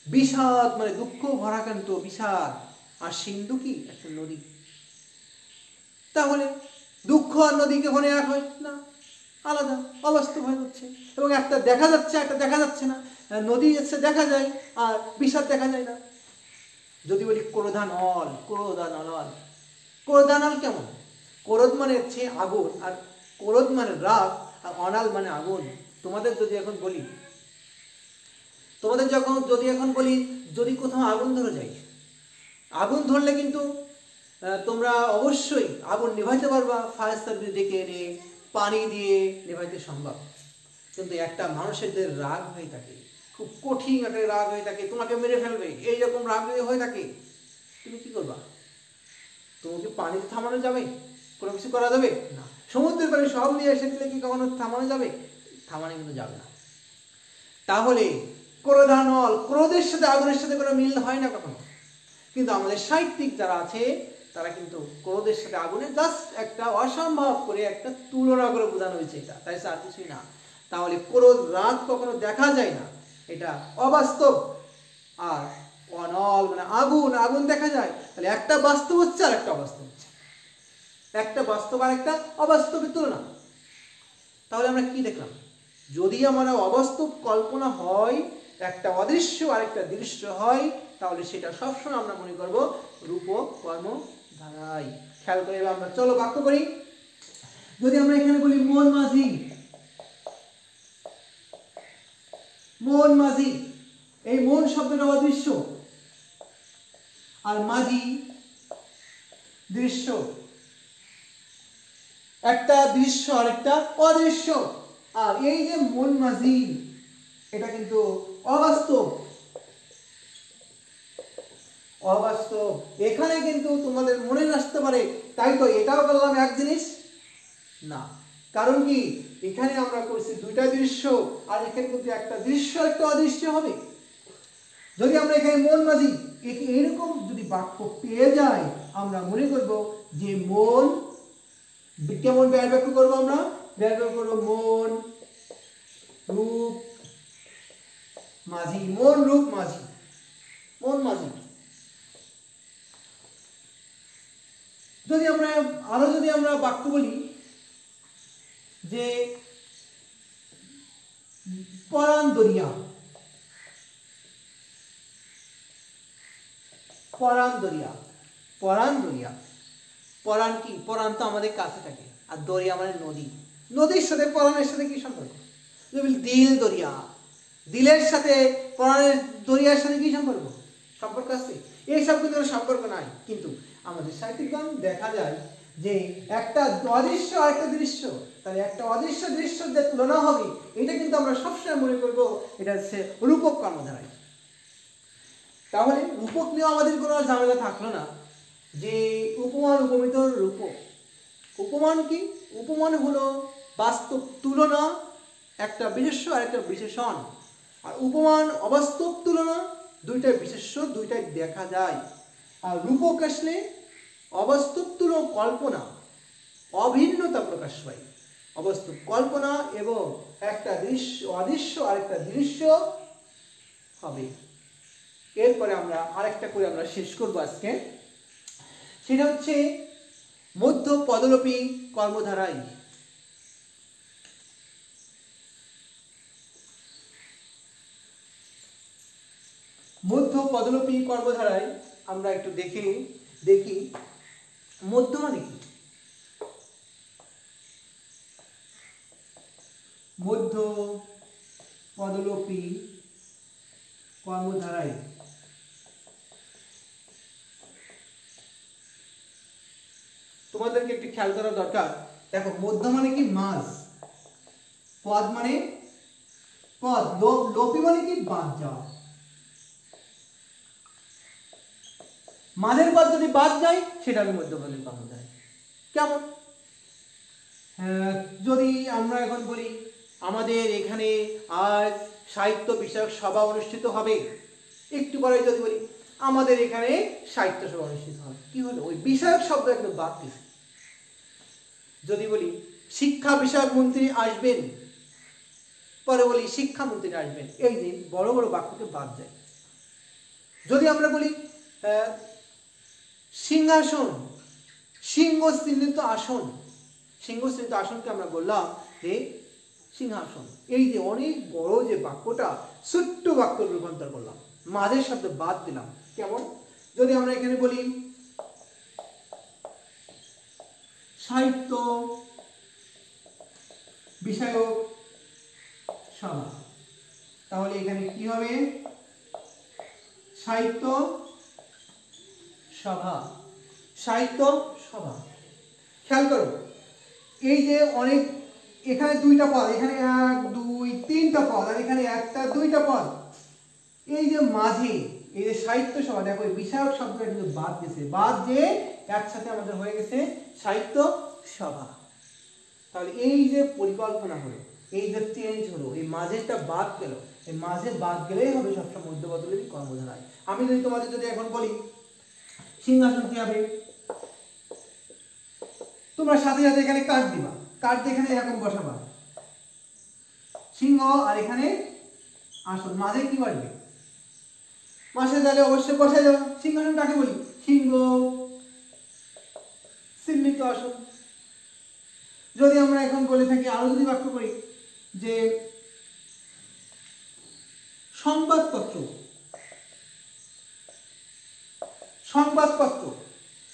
বিষাদ মানে দুঃখ ভরাক্রান্ত বিষাদ, আর সিন্ধু কি একটা নদী। তাহলে দুঃখ আর নদী কখনো এক হয় না, আলাদা, অবাস্তব হয়ে যাচ্ছে। এবং একটা দেখা যাচ্ছে একটা দেখা যাচ্ছে না, নদী এসে দেখা যায় আর বিষাদ দেখা যায় না। যদি বলি ক্রোধানল, ক্রোধানল, ক্রোধানল কেমন? ক্রোধ মানে হচ্ছে আগুন, আর ক্রোধ মানে রাগ, আর অনাল মানে আগুন। তোমাদের যদি এখন বলি, তোমাদের যখন যদি এখন বলি যদি কোথাও আগুন ধরে যায়, আগুন ধরলে কিন্তু তোমরা অবশ্যই আগুন নেভাইতে পারবা, ফায়ার সার্ভিস ডেকে এনে পানি দিয়ে নেভাইতে সম্ভব। কিন্তু একটা মানুষের যে রাগ হয়ে থাকে, খুব কঠিন একটা রাগ হয়ে থাকে, তোমাকে মেরে ফেলবে, এইরকম রাগ হয়ে থাকে, তুমি কি করবা? তোমাকে পানিতে থামানো যাবে? কোনো কিছু করা যাবে না। সমুদ্রের পানি সব নিয়ে এসে দিলে কি কখনো থামানো যাবে? থামানো কিন্তু যাবে না। তাহলে ক্রোধানল, ক্রোধের সাথে আগুনের সাথে কোনো মিল হয় না কখনো। কিন্তু আমাদের সাহিত্যিক যারা আছে তারা কিন্তু ক্রোধের সাথে আগুনের জাস্ট একটা অসম্ভব করে একটা তুলনা করে বোঝানো হয়েছে, এটা তাই আর কিছুই না। তাহলে ক্রোধ রাগ কখনো দেখা যায় না, এটা অবাস্তব। আর অনল মানে আগুন, আগুন দেখা যায়। তাহলে একটা বাস্তব হচ্ছে আর একটা অবাস্তব হচ্ছে, একটা বাস্তব আর একটা অবাস্তবের তুলনা। তাহলে আমরা কি দেখলাম? যদি আমরা অবাস্তব কল্পনা হয়, একটা অদৃশ্য আর একটা দৃশ্য হয়, তাহলে সেটা সবসময় আমরা মনে করব রূপক কর্ম ধারাই। খেয়াল করে এবার আমরা চলো বাক্য করি। যদি আমরা এখানে বলি মন মাঝি, মন মাঝি, এই মন শব্দটা অদৃশ্য আর মাঝি দৃশ্য, একটা দৃশ্য আর একটা অদৃশ্য। আর এই যে মন মাঝি এটা কিন্তু অবাস্তব, অবাস্তব। এখানে কিন্তু তোমাদের মনে আসতে পারে তাই তো এটাও বললাম এক জিনিস না, কারণ কি এখানে আমরা করছি দুইটা দৃশ্য, আর এখানে কিন্তু একটা দৃশ্য একটা অদৃশ্য হবে। যদি আমরা এখানে মন মাঝি এরকম যদি বাক্য পেয়ে যাই, আমরা মনে করব যে মন কেমন ব্যয় বাক্য করবো, আমরা ব্যয় বাক্য করবো মন রূপ মাঝি, মন রূপ মাঝি, মন মাঝি। যদি আমরা আরো যদি আমরা বাক্য বলি যে পরাণ দরিয়া, পরাণ দরিয়া, পরাণ দরিয়া, পরাণ কি? পরাণ তো আমাদের কাছে থাকে, আর দরিয়া মানে নদী। নদীর সাথে পরাণের সাথে কি সম্পর্ক? দিল দরিয়া, দিলের সাথে পরাণের দরিয়ার সাথে কি সম্পর্ক? সম্পর্ক আছে? এইসব কিন্তু সম্পর্ক নাই। কিন্তু আমাদের সাহিত্যিকগণ দেখা যায় যে একটা অদৃশ্য আর একটা দৃশ্য, তাহলে একটা অদৃশ্য দৃশ্য যে তুলনা হবে, এটা কিন্তু আমরা সবসময় মনে করবো এটা হচ্ছে রূপক কর্মধারায়। তাহলে রূপক নিয়েও আমাদের কোনো ঝামেলা থাকলো না যে উপমান উপমিত রূপক। উপমান কি? উপমান হলো বাস্তব তুলনা, একটা বিশেষ্য আর একটা বিশেষণ। আর উপমান অবাস্তব তুলনা, দুইটা বিশেষ্য দুইটাই দেখা যায়। আর রূপক আসলে অবাস্তব তুলনা কল্পনা, অভিন্নতা প্রকাশ পায়। অবাস্তব কল্পনা এবং একটা দৃশ্য অদৃশ্য আর একটা দৃশ্য হবে। এরপরে আমরা আরেকটা করে আমরা শেষ করবো আজকে, সেটা হচ্ছে মধ্য পদলোপী কর্মধারায়। মধ্য পদলোপী কর্মধারায় আমরা একটু দেখি মধ্য মানে কি? মধ্য পদলোপী কর্মধারায় তোমাদেরকে একটু খেয়াল করা দরকার। দেখো মধ্য মানে কি? মাঝ, পদ মানে পদ, লোপী মানে কি বাদ যাওয়া, মাঝের পদ যদি বাদ যায় সেটা আমি মধ্যবর্তী কর্মধারয়। কেমন? যদি আমরা এখন বলি আমাদের এখানে আজ সাহিত্য বিষয়ক সভা অনুষ্ঠিত হবে, একটু পরে যদি বলি আমাদের এখানে সাহিত্য সভা অনুষ্ঠিত হবে, কি হলো? ওই বিষয়ক শব্দ একদম বাদ গেছে। যদি বলি শিক্ষা বিষয়ক মন্ত্রী আসবেন, পরে বলি শিক্ষামন্ত্রী আসবেন, এই যে বড় বড় বাক্যকে বাদ যায়। যদি আমরা বলি সিংহাসন, সিংহ চিহ্নিত আসন, সিংহ চিহ্নিত আসনকে আমরা বললাম যে সিংহাসন। এই যে অনেক বড় যে বাক্যটা ছোট্ট বাক্য রূপান্তর করলাম, মাঝের শব্দ বাদ দিলাম। কেমন? যদি আমরা এখানে বলি সাহিত্য বিষয়ক সভা, তাহলে এখানে কি হবে? সাহিত্য সভা, সাহিত্য সভা। খেয়াল করো, এই যে অনেক, এখানে দুইটা পদ, এখানে 1 2 3টা পদ, আর এখানে একটা দুইটা পদ, এই যে মাঝে এই যে সাহিত্য সভা, দেখো এই বিষয়ক শব্দটা কিন্তু বাদ গেছে, বাদ যে একসাথে আমাদের হয়ে গেছে সাহিত্য সভা। তাহলে এই যে পরিকল্পনা হলো, এই যে চেঞ্জ হলো, এই মাঝেরটা বাদ গেল, এই মাঝে বাদ গেলেই হবে সবসময় মধ্যবর্তী কর্মধারয়। আমি যদি তোমাদের যদি এখন বলি সিংহাসন কি হবে, তোমরা সাথে সাথে এখানে কাট দিবা, কাট দিয়ে এখানে এরকম বসাবা, সিংহ আর এখানে আসন, মাঝে কি বাড়বে? মাঝে তাহলে অবশ্যই বসাই যাবে। সিংহাসন কাকে বলি? সিংহ চিহ্নিত আসন। যদি আমরা এখন বলে থাকি, আরো যদি বাক্য করি যে সংবাদপত্র, সংবাদপত্র,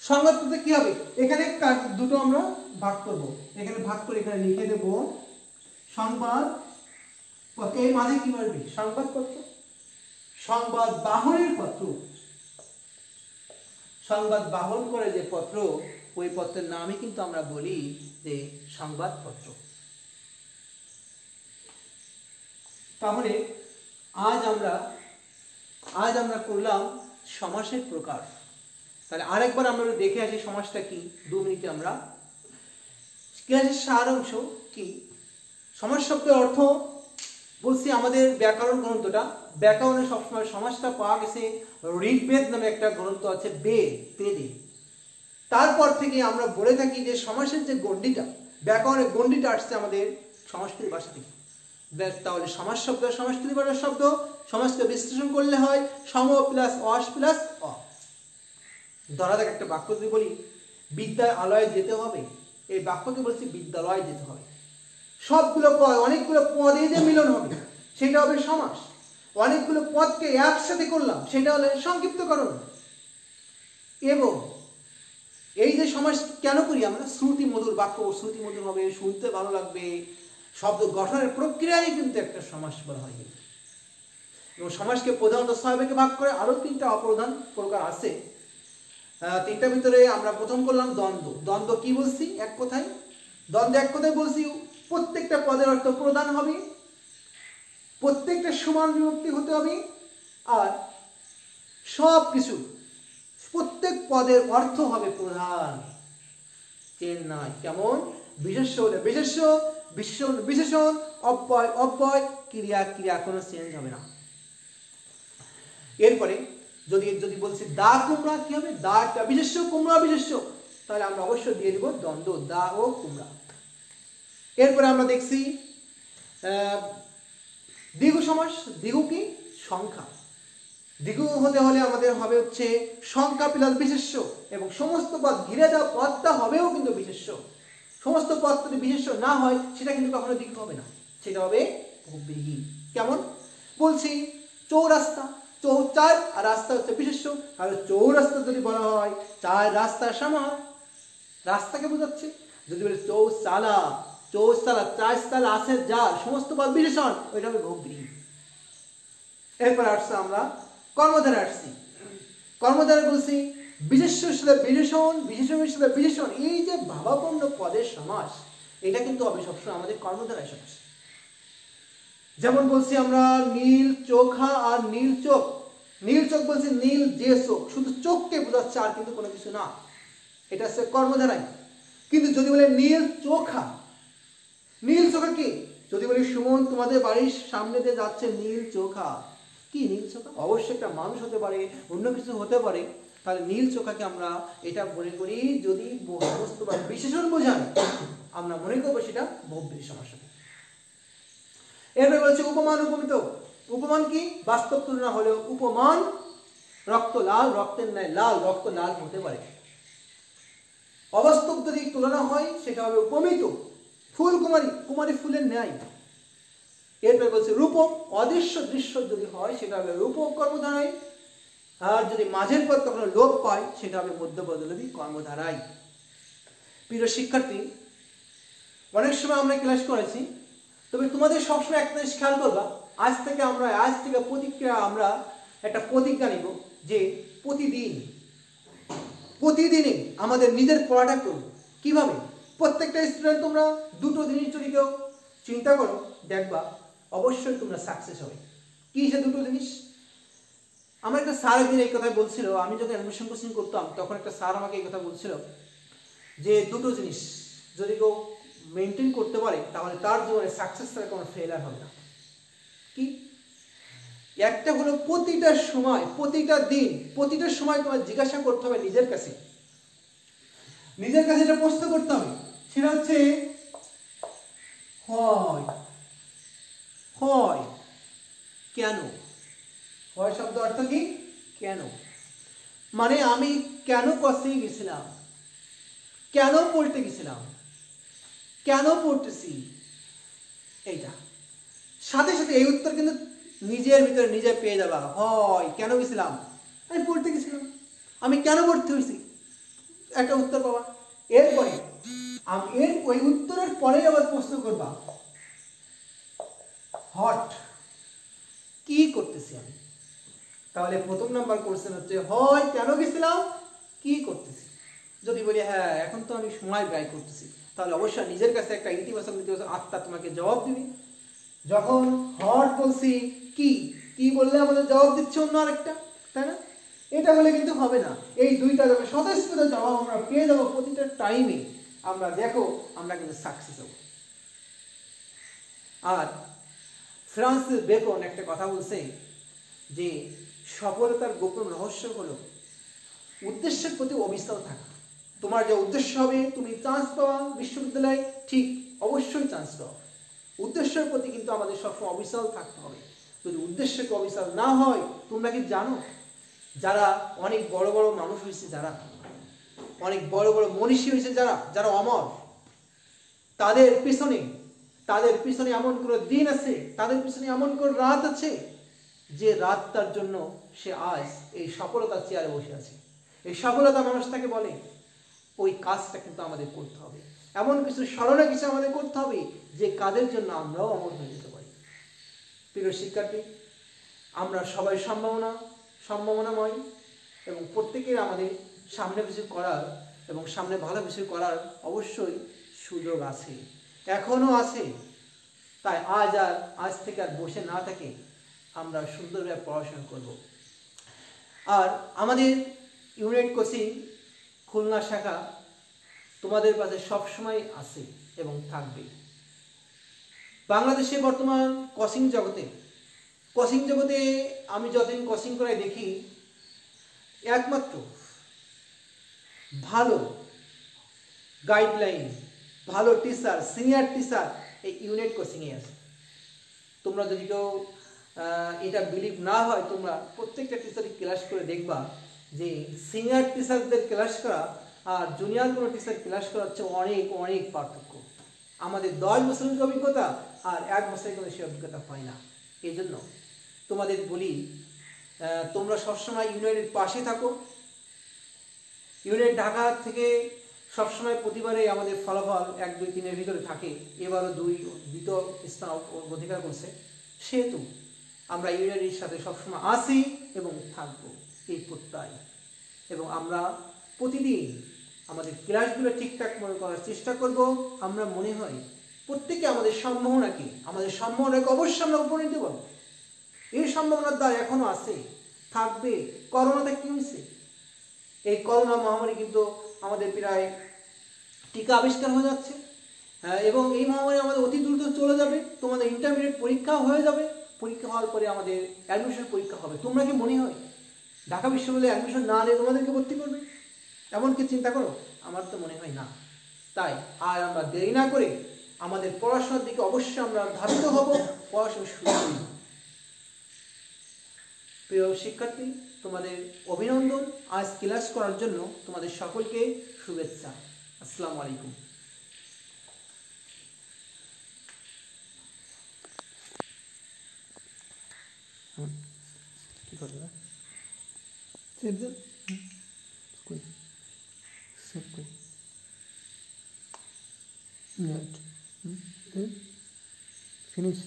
সংবাদপত্রে কি হবে? এখানে দুটো আমরা ভাগ করব, এখানে ভাগ করে এখানে লিখে দেব সংবাদ, এই মাঝে কি বাড়বে? সংবাদপত্র। সংবাদ বাহনের পত্র, সংবাদ বাহন করে যে পত্র, ওই পত্রের নামই কিন্তু আমরা বলি যে সংবাদপত্র। তাহলে আজ আমরা করলাম সমাসের প্রকার। তাহলে আরেকবার আমরা দেখে আসি সমাসটা কি, 2 মিনিটে আমরা ক্লাসের সারাংশ কি। সমাস শব্দের অর্থ বলছি, আমাদের ব্যাকরণ গ্রন্থটা, ব্যাকরণে সবসময় সমাসটা পাওয়া গেছে ঋগ্বেদ নামে একটা গ্রন্থ আছে, বেদে। তারপর থেকে আমরা বলে থাকি যে সমাসের যে গণ্ডিটা, ব্যাকরণের গণ্ডিটা আসছে আমাদের সংস্কৃত ভাষা থেকে। তাহলে সমাস শব্দ সংস্কৃত ভাষার শব্দ, সমাজকে বিশ্লেষণ করলে হয় সম প্লাস অস প্লাস অ। ধরা যাক একটা বাক্য যদি বলি বিদ্যালয়ে যেতে হবে, এই বাক্যকে বলছি বিদ্যালয়ে যেতে হবে। সবগুলো পদ, অনেকগুলো পদে যে মিলন হবে সেটা হবে সমাস। অনেকগুলো পদকে একসাথে করলাম সেটা হলো সংক্ষিপ্তকরণ। এবং এই যে সমাস কেন করি আমরা? শ্রুতি মধুর বাক্য, শ্রুতি মধুর হবে, শুনতে ভালো লাগবে, শব্দ গঠনের প্রক্রিয়ায় কিন্তু একটা সমাস বলা হয়। এবং সমাসকে প্রধানত 6 ভাগে ভাগ করে, আরো 3টা অপ্রধান প্রকার আছে। 3টার ভিতরে আমরা প্রথম করলাম দ্বন্দ্ব। দ্বন্দ্ব কি বলছি? এক কথায়, দ্বন্দ্ব এক কথায় বলছি প্রত্যেকটা পদের অর্থ প্রধান হবে, প্রত্যেকটা সমান বিভক্তি হতে হবে, আর সব কিছু প্রত্যেক পদের অর্থ হবে প্রধান, চেন নাই। কেমন? বিশেষ্য হলে বিশেষ্য, বিশেষণ বিশেষণ, অব্যয় অব্যয়, ক্রিয়া ক্রিয়া, কোনো চেঞ্জ হবে না। এরপরে যদি বলছি দা কুমড়া, কি হবে? দাটা বিশেষ্য, কুমড়া বিশেষ্য, তাহলে আমরা অবশ্যই দিয়ে দিব দ্বন্দ্ব, দা ও কুমড়া। এরপরে আমরা দেখছি দ্বিগু সমাস। দ্বিগু কি? সংখ্যা। দ্বিগু হতে হলে আমাদের হবে হচ্ছে সংখ্যা প্লাস বিশেষ্য, এবং সমস্ত পদ ঘিরে দেওয়া পদটা হবেও কিন্তু বিশেষ্য। সমস্ত পদ যদি বিশেষ্য না হয় সেটা কিন্তু কখনো দ্বিগু হবে না, সেটা হবে বহুব্রীহি। কেমন? বলছি চৌরাস্তা, চার আর রাস্তা হচ্ছে বিশেষ্য, আর চৌরাস্তা যদি বলা হয় 4 রাস্তার সমান, রাস্তাকে বোঝাচ্ছে। যদি বলে চৌচালা, চৌচালা 4 চালা আছে যার, সমস্ত পদ বিশেষণ, ওইটা হবে বহুব্রীহি। এরপর আসছে আমরা কর্মধারে আসছি। কর্মধারে বলছি বিশেষ্যের সাথে বিশেষণ, বিশেষণের সাথে বিশেষণ, এই যে ভাবাপন্ন পদের সমাস, এটা কিন্তু হবে সবসময় আমাদের কর্মধারায় সমাস। যেমন বলছি আমরা নীল চোখা আর নীল চোখ। নীল চোখ বলছি নীল যে চোখ, শুধু চোখকে বোঝাচ্ছে আর কিন্তু কোনো কিছু না, এটা হচ্ছে কর্মধারায়। কিন্তু যদি বলে নীল চোখা, নীল চোখা কি? যদি বলি সুমন তোমাদের বাড়ির সামনে দিয়ে যাচ্ছে নীল চোখা, কি নীল চোখা? অবশ্যই একটা মানুষ হতে পারে, অন্য কিছু হতে পারে। তাহলে নীল চোখাকে আমরা এটা মনে করি, যদি বস্তু বা বিশেষণ বোঝায় আমরা মনে করবো সেটা বহুব্রীহি সমাস। এরপরে বলছে উপমান উপমিত। উপমান কি? বাস্তব তুলনা হলেও উপমান রক্ত লাল, রক্তের ন্যায় লাল, রক্ত লাল হতে পারে। অবাস্তব যদি তুলনা হয় সেটা হবে উপমিত, ফুল কুমারী, কুমারী ফুলের ন্যায়। এরপরে বলছে রূপক, অদৃশ্য দৃশ্য যদি হয় সেটা হবে রূপক কর্মধারায়। আর যদি মাঝের পর কখনো লোপ পায় সেটা হবে মধ্যপদলোপী কর্মধারায়। প্রিয় শিক্ষার্থী, অনেক সময় আমরা ক্লাস করেছি, তবে তোমাদের সবসময় একটা জিনিস খেয়াল করবা, আজ থেকে প্রতিক্রিয়া আমরা একটা প্রতিজ্ঞা নিব যে প্রতিদিনই আমাদের নিজের পড়াটা করব। কিভাবে? প্রত্যেকটা স্টুডেন্ট তোমরা দুটো জিনিস যদি কেউ চিন্তা করো, দেখবা অবশ্যই তোমরা সাকসেস হবে। কি সে দুটো জিনিস? আমার একটা স্যার একদিন এই কথা বলছিল, আমি যখন অ্যাডমিশন কোচিং করতাম তখন একটা স্যার আমাকে এই কথা বলছিল যে দুটো জিনিস যদি কেউ মেনটেন করতে পারে তাহলে তার জীবনে সাকসেস ছাড়া কোনো ফেলার হবে না। কি? একটা হলো প্রতিটা সময়, প্রতিটা দিন, প্রতিটা সময় তোমার জিজ্ঞাসা করতে হবে নিজের কাছে এটা প্রশ্ন করতে হবে, সেটা হচ্ছে হয় কেন? হয় শব্দ অর্থ কি? কেন। মানে আমি কেন কোচিং গেছিলাম, কেন পড়তে গেছিলাম, কেন পড়তেছি, এইটা সাথে সাথে এই উত্তর কিন্তু নিজের ভিতরে নিজে পেয়ে যাবা। হয় কেন গেছিলাম? আমি পড়তে গেছিলাম। আমি কেন পড়তে হয়েছি? একটা উত্তর পাবা। এরপরে এর ওই উত্তরের পরে আবার প্রশ্ন করবা, হট কি করতেছি আমি? তাহলে প্রথম নাম্বার কোশ্চেন হচ্ছে হয় কেন গেছিলাম, কি করতেছি। যদি বলি হ্যাঁ এখন তো আমি সময় ব্যয় করতেছি, তাহলে অবশ্যই নিজের কাছে একটা ইতিবাচক আত্মা তোমাকে জবাব দিবে। যখন হট বলছি, কি কি বললে আমাদের জবাব দিচ্ছে অন্য আরেকটা, তাই না? এটা হলে কিন্তু হবে না। এই দুইটা যখন স্বতঃস্ফূর্ত জবাব আমরা পেয়ে যাবো প্রতিটা টাইমে, আমরা দেখো আমরা কিন্তু সাকসেস হব। আর ফ্রান্সিস বেকন একটা কথা বলছে যে সফলতার গোপন রহস্য হলো উদ্দেশ্যের প্রতি অবিচল থাকা। তোমার যে উদ্দেশ্য হবে, তুমি চান্স পাওয়া বিশ্ববিদ্যালয়ে, ঠিক অবশ্যই চান্স পাওয়া। উদ্দেশ্যের প্রতি কিন্তু আমাদের সবসময় অবিচল থাকতে হবে। যদি উদ্দেশ্যকে অবিচল না হয়, তোমরা কি জানো যারা অনেক বড় বড় মানুষ হয়েছে, যারা অনেক বড় বড় মনীষী হয়েছে, যারা অমর, তাদের পিছনে এমন কোনো দিন আছে, তাদের পিছনে এমন কোনো রাত আছে যে রাতটার জন্য সে আজ এই সফলতার চেয়ারে বসে আছে। এই সফলতা মানুষ তাকে বলে। ওই কাজটা কিন্তু আমাদের করতে হবে, এমন কিছু স্মরণে কিছু আমাদের করতে হবে যে কাজের জন্য আমরাও অমর হয়ে যেতে পারি। প্রিয় শিক্ষার্থী, আমরা সবাই সম্ভাবনাময় এবং প্রত্যেকের আমাদের সামনে কিছু করার এবং সামনে ভালো কিছু করার অবশ্যই সুযোগ আছে, এখনো আছে। তাই আজ থেকে আর বসে না থেকে আমরা সুন্দরভাবে পড়াশোনা করব। আর আমাদের ইউনিট কোচিং খুলনা শাখা তোমাদের পাশে সবসময় আছে এবং থাকবে। বাংলাদেশে বর্তমান কোচিং জগতে আমি যতদিন কোচিং করে দেখি, একমাত্র ভালো গাইডলাইন, ভালো টিচার, সিনিয়র টিচার এই ইউনিট কোচিংয়ে আছে। তোমরা যদি কেউ এটা বিলিভ না হয়, তোমরা প্রত্যেকটা টিচারই ক্লাস করে দেখবা যে সিনিয়র টিচারদের ক্লাস করা আর জুনিয়র কোনো টিচার ক্লাস করা হচ্ছে অনেক অনেক পার্থক্য। আমাদের 10 বছরের অভিজ্ঞতা আর 1 বছরের কোনো সে অভিজ্ঞতা হয় না। এই জন্য তোমাদের বলি, তোমরা সবসময় ইউনিটের পাশে থাকো। ইউনিট ঢাকা থেকে সবসময় প্রতিবারে আমাদের ফলাফল 1, 2, 3-এর ভিতরে থাকে। এবারও দ্বিতীয় স্থান অধিকার করছে। সেহেতু আমরা ইউনিটের সাথে সবসময় আসি এবং থাকবো, এই প্রত্যয়। এবং আমরা প্রতিদিন আমাদের ক্লাসগুলো ঠিকঠাক মনে করার চেষ্টা করব। আমরা মনে হয় প্রত্যেকে আমাদের সম্ভাবনা কি, আমাদের সম্ভাবনাকে অবশ্যই আমরা উপরে নিতে পারবো। এই সম্ভাবনার দ্বার এখনো আছে, থাকবে। করোনাতে কি হয়েছে? এই করোনা মহামারী কিন্তু আমাদের প্রায় টিকা আবিষ্কার হয়ে যাচ্ছে, এবং এই মহামারী আমাদের অতি দ্রুত চলে যাবে। তোমাদের ইন্টারমিডিয়েট পরীক্ষা হয়ে যাবে, পরীক্ষা হওয়ার পরে আমাদের অ্যাডমিশন পরীক্ষা হবে। তোমরা কি মনে হয় ঢাকা বিশ্ববিদ্যালয়ে অ্যাডমিশন না নিয়ে তোমাদেরকে ভর্তি করবে? এমন কি চিন্তা করো? আমার তো মনে হয় না। তাই আর আমরা দেরি না করে আমাদের পড়াশোনার দিকে অবশ্যই আমরা ধাবিত হব, পড়াশোনা শুরু করি। প্রিয় শিক্ষার্থী, তোমাদের অভিনন্দন আজ ক্লাস করার জন্য। তোমাদের সকলকে শুভেচ্ছা। আসসালামু আলাইকুম। কি করবে? Finish.